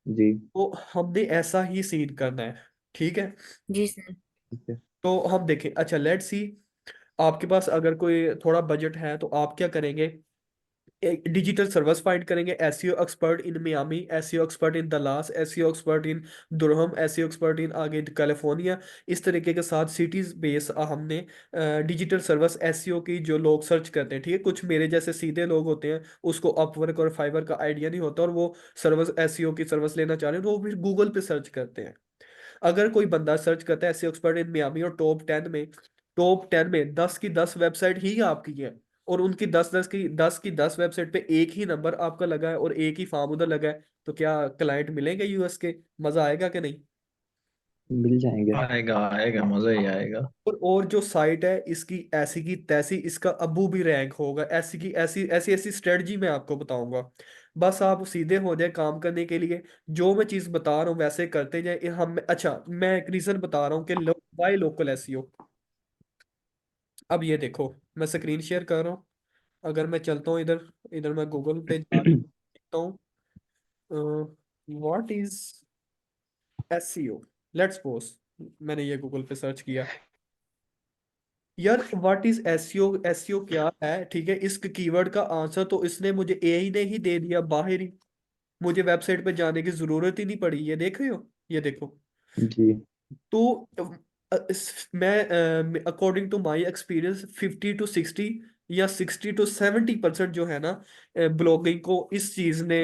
जी। तो हमने ऐसा ही सीन करना है। ठीक है। जी सर। ठीक है। तो हम देखें, अच्छा लेट्स सी, आपके पास अगर कोई थोड़ा बजट है तो आप क्या करेंगे, एक डिजिटल सर्विस फाइंड करेंगे, SEO expert in Miami, SEO expert in Dallas, SEO expert in Durham, SEO expert in आगे कैलिफोर्निया। इस तरीके के साथ सिटीज बेस हमने डिजिटल सर्विस एसईओ की जो लोग सर्च करते हैं, ठीक है, कुछ मेरे जैसे सीधे लोग होते हैं, उसको अपवर्क और फाइवर का आइडिया नहीं होता, और वो सर्विस एसईओ की सर्विस लेना चाह रहे हैं, तो वो फिर गूगल पे सर्च करते हैं। अगर कोई बंदा सर्च करता है एसईओ एक्सपर्ट इन मियामी और टॉप 10 में 10 की 10 वेबसाइट ही आपकी है, और उनकी 10 की 10 वेबसाइट पे एक ही नंबर आपका लगा है और एक ही फार्म उधर लगा है, तो क्या क्लाइंट मिलेंगे यूएस के? मजा आएगा कि नहीं? मिल जाएंगे। आएगा आएगा, मजा ही आएगा। और जो साइट है इसकी ऐसी की तैसी, इसका अबू भी रैंक होगा, ऐसी की ऐसी ऐसी ऐसी स्ट्रेटजी मैं आपको बताऊंगा। बस आप सीधे हो जाए काम करने के लिए, जो मैं चीज बता रहा हूँ वैसे करते जाए हम। अच्छा, मैं एक रीजन बता रहा हूँ कि वाई लोकल एसईओ। अब ये देखो, मैं स्क्रीन शेयर कर रहा हूँ। अगर मैं चलता हूँ इधर, इधर मैं गूगल पे जा सकता हूँ। What is SEO, let's suppose मैंने ये गूगल पे सर्च किया। यार व्हाट इज एसईओ, एसईओ क्या है, ठीक है, इस कीवर्ड का आंसर तो इसने मुझे एआई ने ही दे दिया बाहर ही। मुझे वेबसाइट पे जाने की जरूरत ही नहीं पड़ी। ये देख रहे हो, ये देखो। जी। तो मैं according to my experience 50 to 60 या 60 to 70% जो है ना, ब्लॉगिंग को इस चीज ने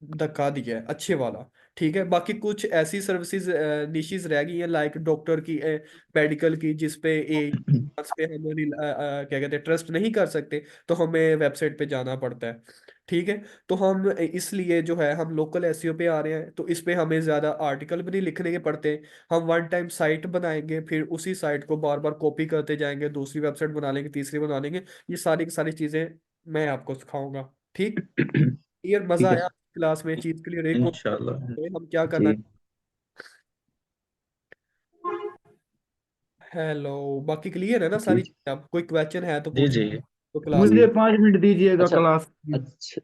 धक्का दिया है अच्छे वाला। ठीक है, बाकी कुछ ऐसी सर्विसेज निशीज रह गई हैं, लाइक डॉक्टर की, मेडिकल की, जिस पे इस पे हम क्या कहते हैं ट्रस्ट नहीं कर सकते, तो हमें वेबसाइट पे जाना पड़ता है। ठीक है। तो हम इसलिए जो है हम लोकल एसईओ पे आ रहे हैं, तो इस पे हमें ज्यादा आर्टिकल भी नहीं लिखने के पड़ते। हम वन टाइम साइट बनाएंगे, फिर उसी साइट को बार बार कॉपी करते जाएंगे, दूसरी वेबसाइट बना लेंगे, तीसरी बना लेंगे, ये सारी की सारी चीजें मैं आपको सिखाऊंगा। ठीक। क्लियर? मजा ठीक है। आया क्लास में? चीज क्लियर? एक और इंशाल्लाह। हम क्या करना। जी हेलो, बाकी क्लियर है ना जी सारी चीज़? अब कोई क्वेश्चन है तो जी पूछ, जी। तो क्लास जी। मुझे 5 मिनट दीजिएगा अच्छा क्लास की। अच्छा।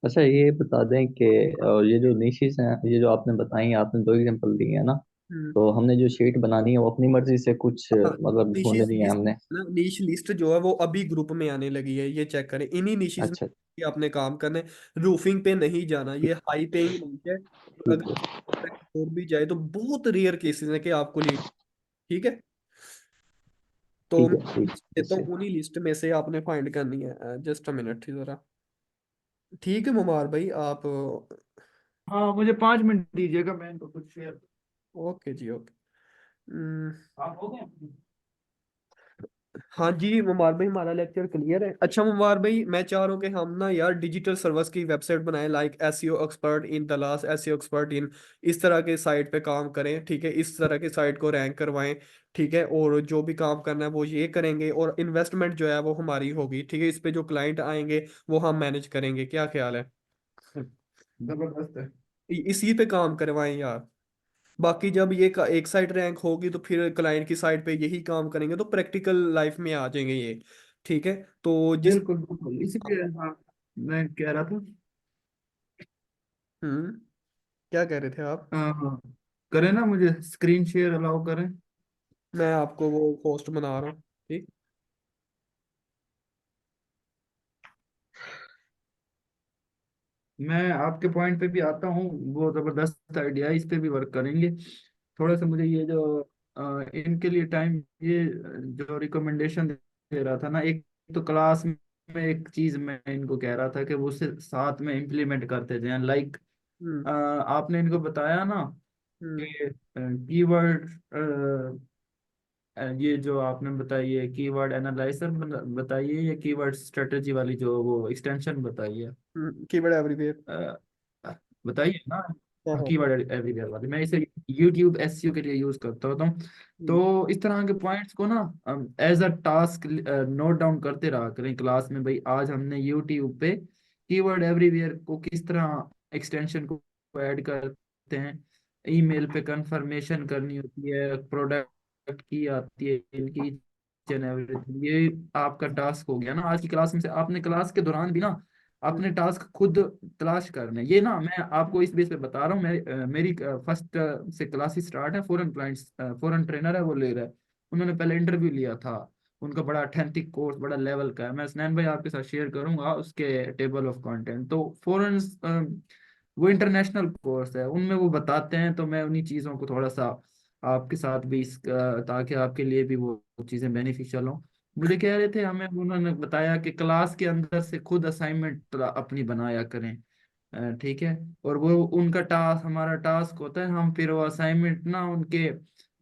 अच्छा ये बता दें कि ये जो निशेस हैं, ये जो आपने बताई हैं, आपने 2 एग्जांपल दिए हैं ना, हम्म। तो हमने जो शीट बनानी है वो अपनी मर्जी से कुछ हाँ, मतलब ढूंढ निशिस रही है लिस्ट हमने। ना, नीश लिस्ट जो है वो अभी ग्रुप में आने लगी है, ये चेक करें। इन्हीं निशिस में अच्छा ही आपने काम करना है। रूफिंग पे नहीं जाना, ये हाई पेइंग नहीं है। ठीक अगर है और भी जाए तो बहुत रेयर केसेस है कि आपको लीड। ठीक है। तो ठीक मैं है ठीक देता हूँ, है। उन्हीं लिस्ट में से आपने फाइंड करनी है। जस्ट अ मिनट जरा। ठीक है मुमार भाई, आप। हाँ, मुझे 5 मिनट दीजिएगा, मैं इनको कुछ शेयर। ओके जी, ओके। आप हो गए? हाँ जी मुबार भाई, हमारा लेक्चर क्लियर है। अच्छा मुबार भाई, मैं चाह रहा हूँ कि हम ना यार डिजिटल सर्विस की वेबसाइट बनाएं, like SEO expert in Dallas, SEO expert in, इस तरह के साइट पे काम करें। ठीक है, इस तरह की साइट को रैंक करवाएं। ठीक है, और जो भी काम करना है वो ये करेंगे, और इन्वेस्टमेंट जो है वो हमारी होगी। ठीक है, इस पे जो क्लाइंट आएंगे वो हम मैनेज करेंगे। क्या ख्याल है? जबरदस्त है। इसी पे काम करवाएं यार। बाकी जब ये एक साइड रैंक होगी तो फिर क्लाइंट की साइड पे यही काम करेंगे, तो प्रैक्टिकल लाइफ में आ जाएंगे ये। ठीक है। तो जिस बिल्कुल बिल्कुल, इसीलिए हाँ, मैं कह रहा था। हम्म, क्या कह रहे थे आप? हाँ, करें ना, मुझे स्क्रीन शेयर अलाउ करें। मैं आपको वो पोस्ट बना रहा हूँ। ठीक। मैं आपके पॉइंट पे भी आता हूँ, वो जबरदस्त आइडिया है, इस पे भी वर्क करेंगे। थोड़ा सा मुझे ये जो इनके लिए टाइम, ये जो रिकमेंडेशन दे रहा था ना, एक तो क्लास में एक चीज मैं इनको कह रहा था कि वो उसे साथ में इम्प्लीमेंट करते जाएं, लाइक हम्म। आपने इनको बताया ना हम्म। कि कीवर्ड, ये जो आपने बताई है कीवर्ड एनालाइजर बताइए, या कीवर्ड स्ट्रेटजी वाली जो वो एक्सटेंशन बताइए, कीवर्ड एवरीवेयर। अ, बताइए ना। हाँ हाँ। कीवर्ड एवरीवेयर वाली मैं इसे यूट्यूब एसईओ के लिए यूज करता होता हूँ। हम्म। तो इस तरह के पॉइंट्स को ना as a task note down करते रहा करें क्लास में, भाई आज हमने यूट्यूब पे कीवर्ड एवरीवेयर को किस तरह एक्सटेंशन को ऐड करते हैं, ईमेल पे कंफर्मेशन करनी होती है, प्रोडक्ट की आती है इनकी, एंड एवरीथिंग। ये आपका टास्क हो गया ना आज की क्लास में से। आपने क्लास के दौरान भी ना हम्म। अपने टास्क खुद तलाश करने, ये ना मैं आपको इस बेस पे बता रहा हूँ। मेरी फर्स्ट से क्लासेस स्टार्ट है, फॉरेन क्लाइंट्स, फॉरेन ट्रेनर है वो ले रहा है। उन्होंने पहले इंटरव्यू लिया था, उनका बड़ा अथेंटिक कोर्स, बड़ा लेवल का है। मैं स्नैन भाई आपके साथ शेयर करूंगा उसके टेबल ऑफ कंटेंट। तो फॉरेन, वो इंटरनेशनल कोर्स है, उनमें वो बताते हैं, तो मैं उन्हीं चीज़ों को थोड़ा सा आपके साथ भी ताकि आपके लिए भी वो चीज़ें बेनिफिशियल हों। मुझे कह रहे थे, हमें उन्होंने बताया कि क्लास के अंदर से खुद असाइनमेंट अपनी बनाया करें। ठीक है। और वो उनका टास्क, हमारा टास्क होता है, हम फिर वो असाइनमेंट ना उनके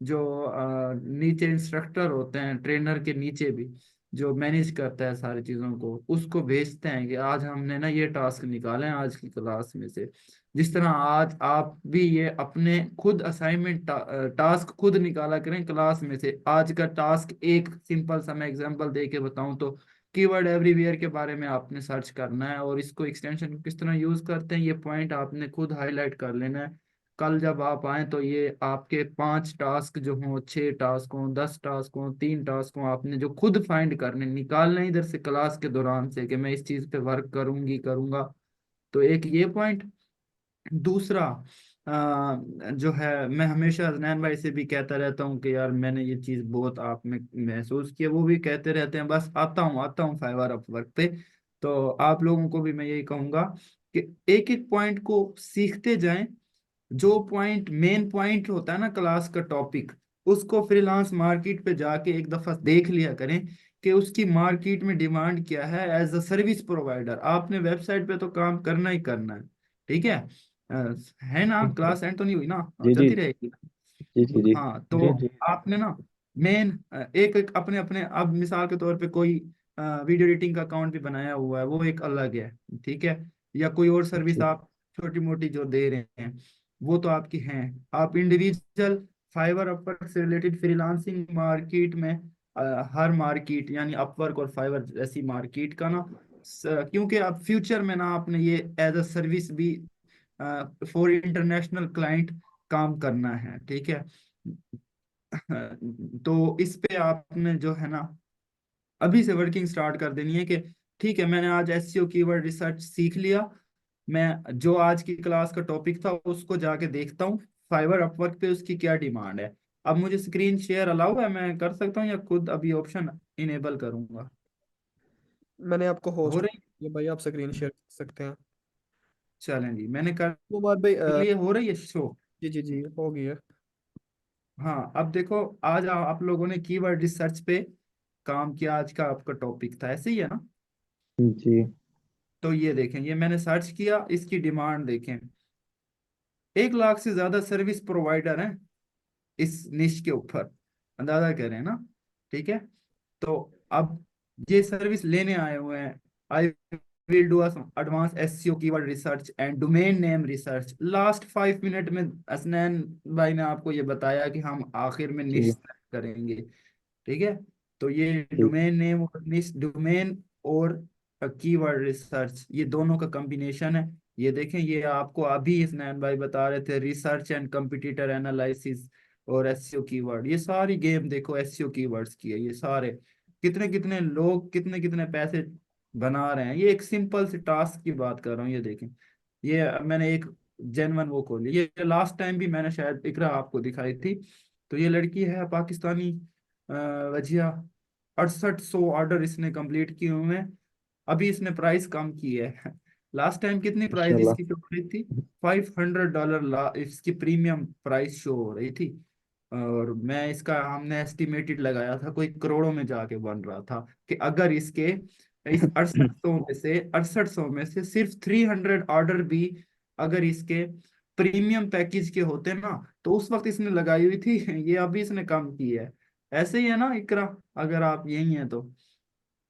जो नीचे इंस्ट्रक्टर होते हैं, ट्रेनर के नीचे भी जो मैनेज करता है सारी चीज़ों को, उसको भेजते हैं कि आज हमने ना ये टास्क निकाले हैं आज की क्लास में से। जिस तरह आज आप भी ये अपने खुद असाइनमेंट टास्क खुद निकाला करें क्लास में से। आज का टास्क एक सिंपल सा मैं एग्जांपल दे के बताऊं तो, कीवर्ड एवरीवेयर के बारे में आपने सर्च करना है, और इसको एक्सटेंशन को किस तरह यूज करते हैं ये पॉइंट आपने खुद हाईलाइट कर लेना है। कल जब आप आए तो ये आपके 5 टास्क जो हों, 6 टास्क हों, 10 टास्क हों, 3 टास्क हों, आपने जो खुद फाइंड करने निकालना है इधर से क्लास के दौरान से कि मैं इस चीज पे वर्क करूंगी करूंगा। तो एक ये पॉइंट। दूसरा, जो है, मैं हमेशा अदनान भाई से भी कहता रहता हूँ कि यार मैंने ये चीज़ बहुत आप में महसूस की है, वो भी कहते रहते हैं, बस आता हूँ फाइवर अप वर्क पे। तो आप लोगों को भी मैं यही कहूंगा कि एक एक पॉइंट को सीखते जाएं। जो पॉइंट मेन पॉइंट होता है ना क्लास का टॉपिक, उसको फ्रीलांस मार्केट पे जाके एक दफा देख लिया करें कि उसकी मार्केट में डिमांड क्या है। एज अ सर्विस प्रोवाइडर आपने वेबसाइट पे तो काम करना ही करना है। ठीक है। है ना, क्लास एंड तो नहीं हुई ना, जी जी चलती रहेगी। जी जी जी हाँ, तो आपने ना मेन एक एक अपने अपने, अब मिसाल के तौर पे कोई वीडियो एडिटिंग का अकाउंट भी बनाया हुआ है, वो एक अलग है। ठीक है। या कोई और सर्विस जी आप छोटी मोटी जो दे रहे हैं, वो तो आपकी हैं। आप इंडिविजुअल फाइवर अपवर्क से रिलेटेड फ्रीलांसिंग मार्केट में हर मार्केट यानी अपवर्क और फाइवर जैसी मार्केट का ना, क्योंकि अब फ्यूचर में ना आपने ये एज अ सर्विस भी फॉर इंटरनेशनल क्लाइंट काम करना है, ठीक है। तो इस पे आपने जो है ना अभी से वर्किंग स्टार्ट कर देनी है कि ठीक है, मैंने आज एसईओ कीवर्ड रिसर्च सीख लिया, मैं जो आज की क्लास का टॉपिक था उसको जाके देखता हूँ फाइवर अपवर्क पे उसकी क्या डिमांड है। अब मुझे स्क्रीन शेयर अलाउ है, मैं कर सकता हूँ या खुद अभी ऑप्शन इनेबल करूंगा? मैंने आपको हो होस्ट रही? ये भाई, आप स्क्रीन शेयर कर सकते हैं। चलें जी, मैंने कर वो बात भाई लिए, हो रही है शो? जी जी जी, हो गई है। हाँ, अब देखो, आज आप लोगों ने कीवर्ड रिसर्च पे काम किया, आज का आपका टॉपिक था, ऐसे ही है ना? जी। तो ये देखें, ये मैंने सर्च किया, इसकी डिमांड देखें, 1 लाख से ज्यादा सर्विस प्रोवाइडर हैं इस निश के ऊपर, अंदाजा करें ना, ठीक है। तो अब ये सर्विस लेने आए हुए हैं, I will do advance SEO keyword research and domain name research. Last 5 minute में असनैन भाई ने आपको ये बताया कि हम आखिर में जी। निश करेंगे, ठीक है। तो ये ठीक। डोमेन नेम और निश, डोमेन और कीवर्ड रिसर्च, ये दोनों का कॉम्बिनेशन है। ये देखें, ये आपको अभी इसनैन भाई बता रहे थे, रिसर्च एंड कंपिटिटर एनालिसिस और एसईओ कीवर्ड, ये सारी गेम देखो एसईओ कीवर्ड्स की है। ये सारे कितने कितने लोग कितने कितने पैसे बना रहे हैं, ये एक सिंपल से टास्क की बात कर रहा हूँ। ये देखें, ये मैंने एक जेनवन वो खोली, ये लास्ट टाइम भी मैंने शायद इकरा आपको दिखाई थी। तो ये लड़की है पाकिस्तानी वजिया, 6800 ऑर्डर इसने कंप्लीट किए हुए हैं। अभी इसने प्राइस कम की है। लास्ट टाइम कितनी प्राइस माशाल्लाह। इसकी शो हो रही थी? $500 इसकी प्रीमियम प्राइस शो हो रही थी। और मैं इसका, हमने एस्टिमेटेड लगाया था कोई करोड़ों में जाके बन रहा था, कि अगर इसके इस 6800 में से सिर्फ 300 ऑर्डर भी अगर इसके प्रीमियम पैकेज के होते ना, तो उस वक्त इसने लगाई हुई थी। ये अभी इसने कम की है। ऐसे ही है ना इकरा, अगर आप यही हैं तो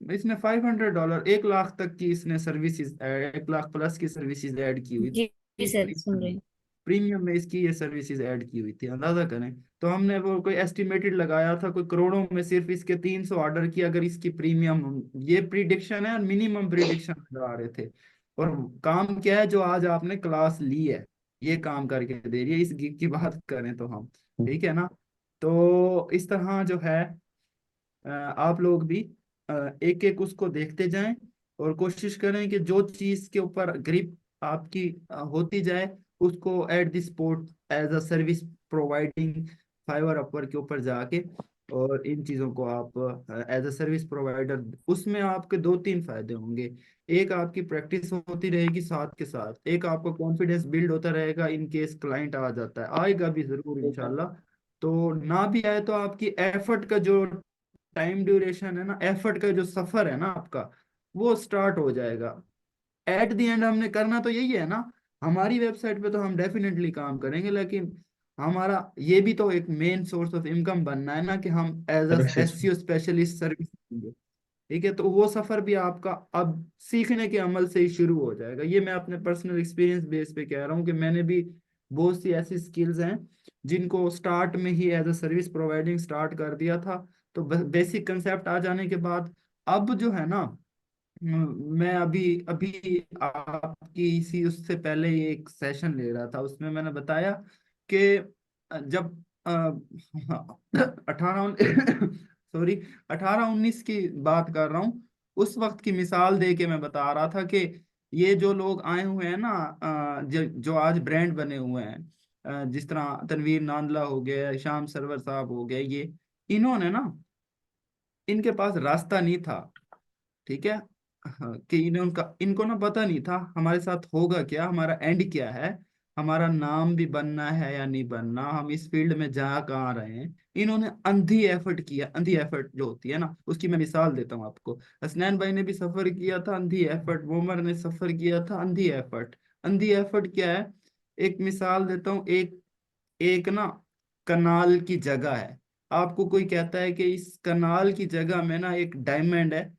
इसने $500, 1 लाख तक की इसने सर्विसेज, 1 लाख प्लस की सर्विसेज ऐड की हुई जी जी थी सर, सुन रहे प्रीमियम। हैं। प्रीमियम में इसकी ये सर्विसेज ऐड की हुई थी, अंदाजा करें। तो हमने वो कोई एस्टिमेटेड लगाया था कोई करोड़ों में सिर्फ इसके 300 ऑर्डर की, अगर इसकी प्रीमियम, ये प्रिडिक्शन है और मिनिमम प्रिडिक्शन लगा रहे थे। और काम क्या है जो आज आपने क्लास ली है, ये काम करके दे रही है। इस गिग की बात करें तो हम, ठीक है ना। तो इस तरह जो है आप लोग भी एक एक उसको देखते जाएं और कोशिश करें कि जो चीज के ऊपर ग्रिप आपकी होती जाए, उसको at the spot as a service providing Fiverr Upwork के ऊपर जाके, और इन चीजों को आप एज अ सर्विस प्रोवाइडर, उसमें आपके दो तीन फायदे होंगे। एक, आपकी प्रैक्टिस होती रहेगी, साथ के साथ एक आपका कॉन्फिडेंस बिल्ड होता रहेगा इन केस क्लाइंट आ जाता है, आएगा भी जरूर इंशाल्लाह। तो ना भी आए तो आपकी एफर्ट का जो टाइम ड्यूरेशन है ना, एफर्ट का जो सफर है ना आपका, वो स्टार्ट हो जाएगा। एट द एंड हमने करना तो यही है ना, हमारी वेबसाइट पे तो हम डेफिनेटली काम करेंगे, लेकिन हमारा ये भी तो एक मेन सोर्स ऑफ इनकम बनना है ना, कि हम as a services. SEO specialist service देंगे, ठीक है। तो वो सफर भी आपका अब सीखने के अमल से ही शुरू हो जाएगा। ये मैं अपने पर्सनल एक्सपीरियंस बेस पे कह रहा हूँ कि मैंने भी बहुत सी ऐसी स्किल्स हैं जिनको स्टार्ट में ही as a service providing start कर दिया था। तो बेसिक कंसेप्ट आ जाने के बाद अब जो है ना, मैं अभी अभी आपकी इसी उससे पहले ही एक सेशन ले रहा था, उसमें मैंने बताया कि जब 18 सॉरी 18-19 की बात कर रहा हूँ, उस वक्त की मिसाल दे के मैं बता रहा था कि ये जो लोग आए हुए हैं ना, जो आज ब्रांड बने हुए हैं, जिस तरह तनवीर नांदला हो गया, शाम सरवर साहब हो गए, ये इन्होंने ना, इनके पास रास्ता नहीं था, ठीक है। हाँ, कि इन्हें उनका इनको ना पता नहीं था हमारे साथ होगा क्या, हमारा एंड क्या है, हमारा नाम भी बनना है या नहीं बनना, हम इस फील्ड में जा कहाँ रहे हैं। इन्होंने अंधी एफर्ट किया, अंधी एफर्ट जो होती है ना, उसकी मैं मिसाल देता हूँ आपको। हसनैन भाई ने भी सफर किया था अंधी एफर्ट, मोमर ने सफर किया था अंधी एफर्ट। अंधी एफर्ट क्या है? एक मिसाल देता हूँ, एक एक ना कनाल की जगह है, आपको कोई कहता है कि इस कनाल की जगह में ना एक डायमंड है,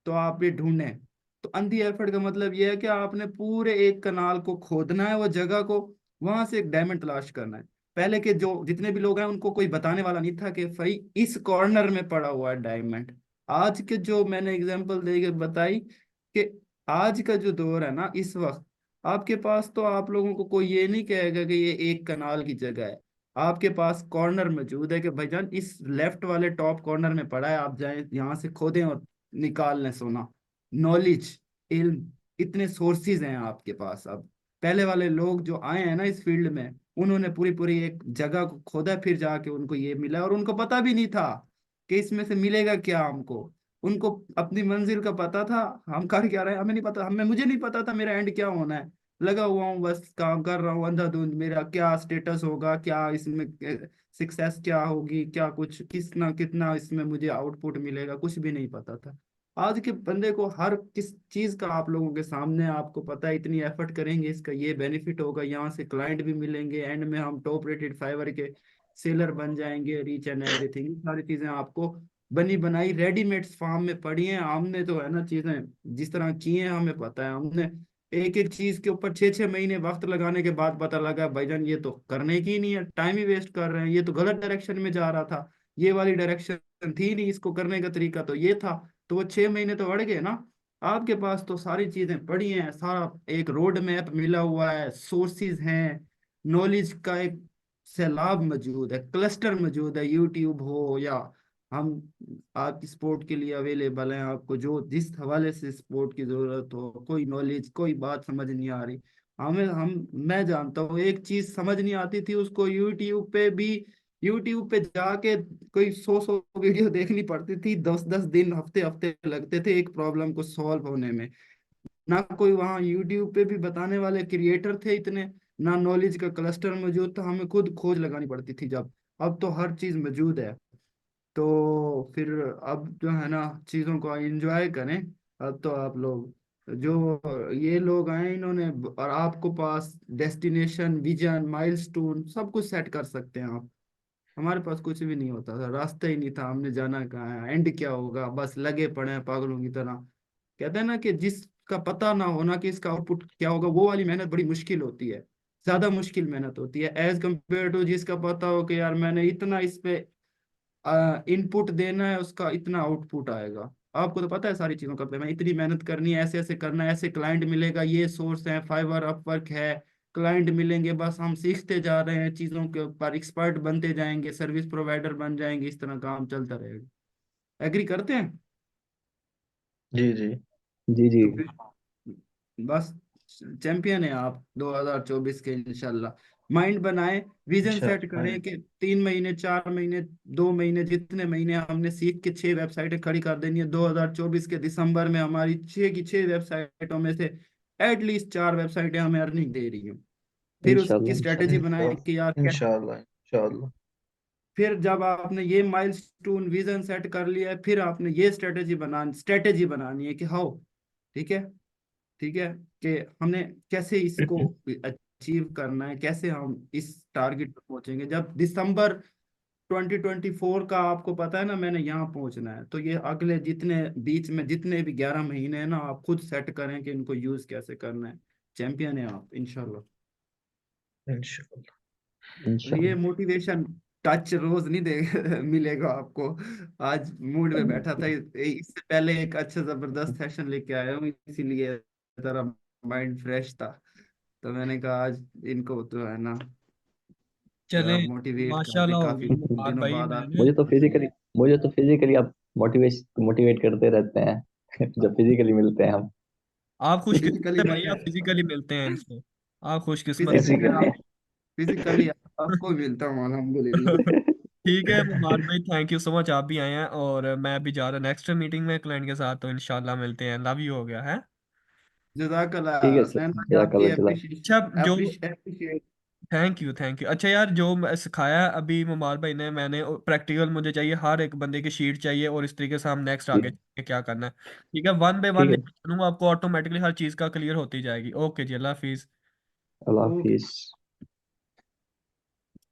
तो आप ये ढूंढें। तो अंधी एफर्ट का मतलब ये है कि आपने पूरे एक कनाल को खोदना है, वो जगह को, वहां से एक डायमंड तलाश करना है। पहले के जो जितने भी लोग हैं उनको कोई बताने वाला नहीं था कि भाई इस कॉर्नर में पड़ा हुआ है डायमंड। आज के जो मैंने एग्जांपल दे के बताई कि आज का जो दौर है ना, इस वक्त आपके पास तो आप लोगों को कोई ये नहीं कहेगा कि ये एक कनाल की जगह है। आपके पास कॉर्नर मौजूद है कि भाईजान इस लेफ्ट वाले टॉप कॉर्नर में पड़ा है, आप जाएं यहाँ से खोदें और निकाल लें सोना। नॉलेज, इल्म, इतने सोर्सेज हैं आपके पास अब। पहले वाले लोग जो आए हैं ना इस फील्ड में, उन्होंने पूरी पूरी एक जगह को खोदा, फिर जाके उनको ये मिला, और उनको पता भी नहीं था कि इसमें से मिलेगा क्या हमको। उनको अपनी मंजिल का पता था, हम कर क्या रहे हैं हमें नहीं पता, हमें मुझे नहीं पता था मेरा एंड क्या होना है। लगा हुआ हूँ बस, काम कर रहा हूँ अंधाधुंध, मेरा क्या स्टेटस होगा, क्या इसमें सक्सेस क्या होगी, क्या कुछ कितना कितना इसमें मुझे आउटपुट मिलेगा, कुछ भी नहीं पता था। आज के बंदे को हर किस चीज का आप लोगों के सामने आपको पता है, इतनी एफर्ट करेंगे इसका ये बेनिफिट होगा, यहाँ से क्लाइंट भी मिलेंगे, एंड में हम टॉप रेटेड फाइवर के सेलर बन जाएंगे, रीच एंड एवरीथिंग, सारी चीजें आपको बनी बनाई रेडीमेड फार्म में पड़ी हैं। हमने तो है ना चीजें जिस तरह की हैं हमें पता है, हमने एक एक चीज के ऊपर 6 6 महीने वक्त लगाने के बाद पता लगा भाईजान ये तो करने की ही नहीं है, टाइम ही वेस्ट कर रहे हैं, ये तो गलत डायरेक्शन में जा रहा था, ये वाली डायरेक्शन थी नहीं, इसको करने का तरीका तो ये था। तो वो 6 महीने तो बढ़ गए ना। आपके पास तो सारी चीजें पड़ी हैं, सारा एक रोड मैप मिला हुआ है, सोर्सेज हैं, नॉलेज का एक सैलाब मौजूद है, क्लस्टर मौजूद है, यूट्यूब हो या हम आपकी स्पोर्ट के लिए अवेलेबल हैं, आपको जो जिस हवाले से स्पोर्ट की जरूरत हो, कोई नॉलेज कोई बात समझ नहीं आ रही, हमें हम मैं जानता हूँ एक चीज समझ नहीं आती थी उसको यूट्यूब पे जाके कोई 100 100 वीडियो देखनी पड़ती थी, 10 10 दिन हफ्ते हफ्ते लगते थे एक प्रॉब्लम को सॉल्व होने में। ना कोई वहाँ यूट्यूब पे भी बताने वाले क्रिएटर थे इतने, ना नॉलेज का क्लस्टर मौजूद था, हमें खुद खोज लगानी पड़ती थी जब। अब तो हर चीज मौजूद है। तो फिर अब जो है ना चीज़ों को एंजॉय करें। अब तो आप लोग जो ये लोग आए इन्होंने और आपको पास डेस्टिनेशन, विजन, माइलस्टोन सब कुछ सेट कर सकते हैं आप। हमारे पास कुछ भी नहीं होता था, रास्ता ही नहीं था, हमने जाना कहाँ है, एंड क्या होगा, बस लगे पड़े हैं पागलों की तरह। कहते हैं ना कि जिसका पता ना होना कि इसका आउटपुट क्या होगा, वो वाली मेहनत बड़ी मुश्किल होती है, ज्यादा मुश्किल मेहनत होती है एज कम्पेयर टू जिसका पता हो कि यार मैंने इतना इस पे इनपुट देना है, उसका इतना आउटपुट आएगा। आपको तो पता है सारी चीजों का, मैं इतनी मेहनत करनी है, ऐसे ऐसे करना है, ऐसे क्लाइंट मिलेगा, ये सोर्स है, फाइवर अपवर्क है, क्लाइंट मिलेंगे, बस हम सीखते जा रहे हैं चीजों के ऊपर, एक्सपर्ट बनते जाएंगे, सर्विस प्रोवाइडर बन जाएंगे, इस तरह काम चलता रहेगा। एग्री करते हैं? जी जी। जी जी। तो फिर बस चैंपियन है आप 2024 के इंशाल्लाह। माइंड बनाएं, विजन सेट करें कि 3 महीने, 4 महीने, 2 महीने, जितने महीने हमने सीख के 6 वेबसाइटें खड़ी कर देनी है, 2024 के दिसंबर में हमारी 6 की 6 वेबसाइटों में से एटलीस्ट 4 वेबसाइटें हमें अर्निंग दे रही हैं। फिर उसकी इंशाल्लाह स्ट्रेटेजी इंशाल्लाह। बनाएं कि यार इंशाल्लाह इंशाल्लाह। फिर जब आपने ये माइलस्टोन विजन सेट कर लिया है, फिर आपने ये स्ट्रेटेजी बनानी है कि हाउ, ठीक है, ठीक है, कि हमने कैसे इसको अचीव करना है, कैसे हम इस टारगेट पर पहुंचेंगे। जब दिसंबर 2024 का आपको पता है ना मैंने यहाँ पहुंचना है, तो ये अगले जितने बीच में जितने भी 11 महीने हैं ना, आप खुद सेट करें कि इनको यूज कैसे करना है। चैंपियन है आप इंशाल्लाह। इंशाल्लाह। ये इंशाल्लाह। मोटिवेशन टच रोज नहीं दे मिलेगा आपको। आज मूड में बैठा था, इससे पहले एक अच्छा जबरदस्त सेशन लेके आया हूँ, इसीलिए जरा माइंड फ्रेश था। तो मैंने कहा आज इनको तो है ना चले, जरा मोटिवेट कर दें, माशाल्लाह काफी होगी मुबारक दिनों भाई। बाद आप। मैंने मुझे तो फिजिकली आप मोटिवेट करते रहते हैं जब फिजिकली मिलते हैं हम। आप खुशकिस्मत फिजिकली है मैं भाई, आप फिजिकली मिलते हैं इनसे। आप खुशकिस्मत फिजिकली मैं फिजिकली। फिजिकली आपको मिलता हूँ अल्हम्दुलिल्लाह। ठीक है मुबारक भाई, थैंक यू सो मच, आप भी आए हैं और मैं भी जा रहा नेक्स्ट मीटिंग में क्लाइंट के साथ, तो इंशाल्लाह मिलते हैं। लव यू हो गया है। जजाकल्लाह ठीक है सर, हसनैन भाई, आपकी जज़ाकल्लाह जज़ाक। अच्छा जो appreciate. Thank you thank you. अच्छा यार, जो सिखाया है अभी मुबारक भाई ने, मैंने प्रैक्टिकल मुझे चाहिए, हर एक बंदे की शीट चाहिए, और इस तरीके से हम नेक्स्ट आगे ठीक। चलेंगे क्या करना है। ठीक है, वन बाय वन ठीक है। लेकर चलूंगा, आपको ऑटोमेटिकली हर चीज़ का क्लियर होती जाएगी। ओके जी, अल्लाह हाफिज। अल्लाह ओके। हाफिज।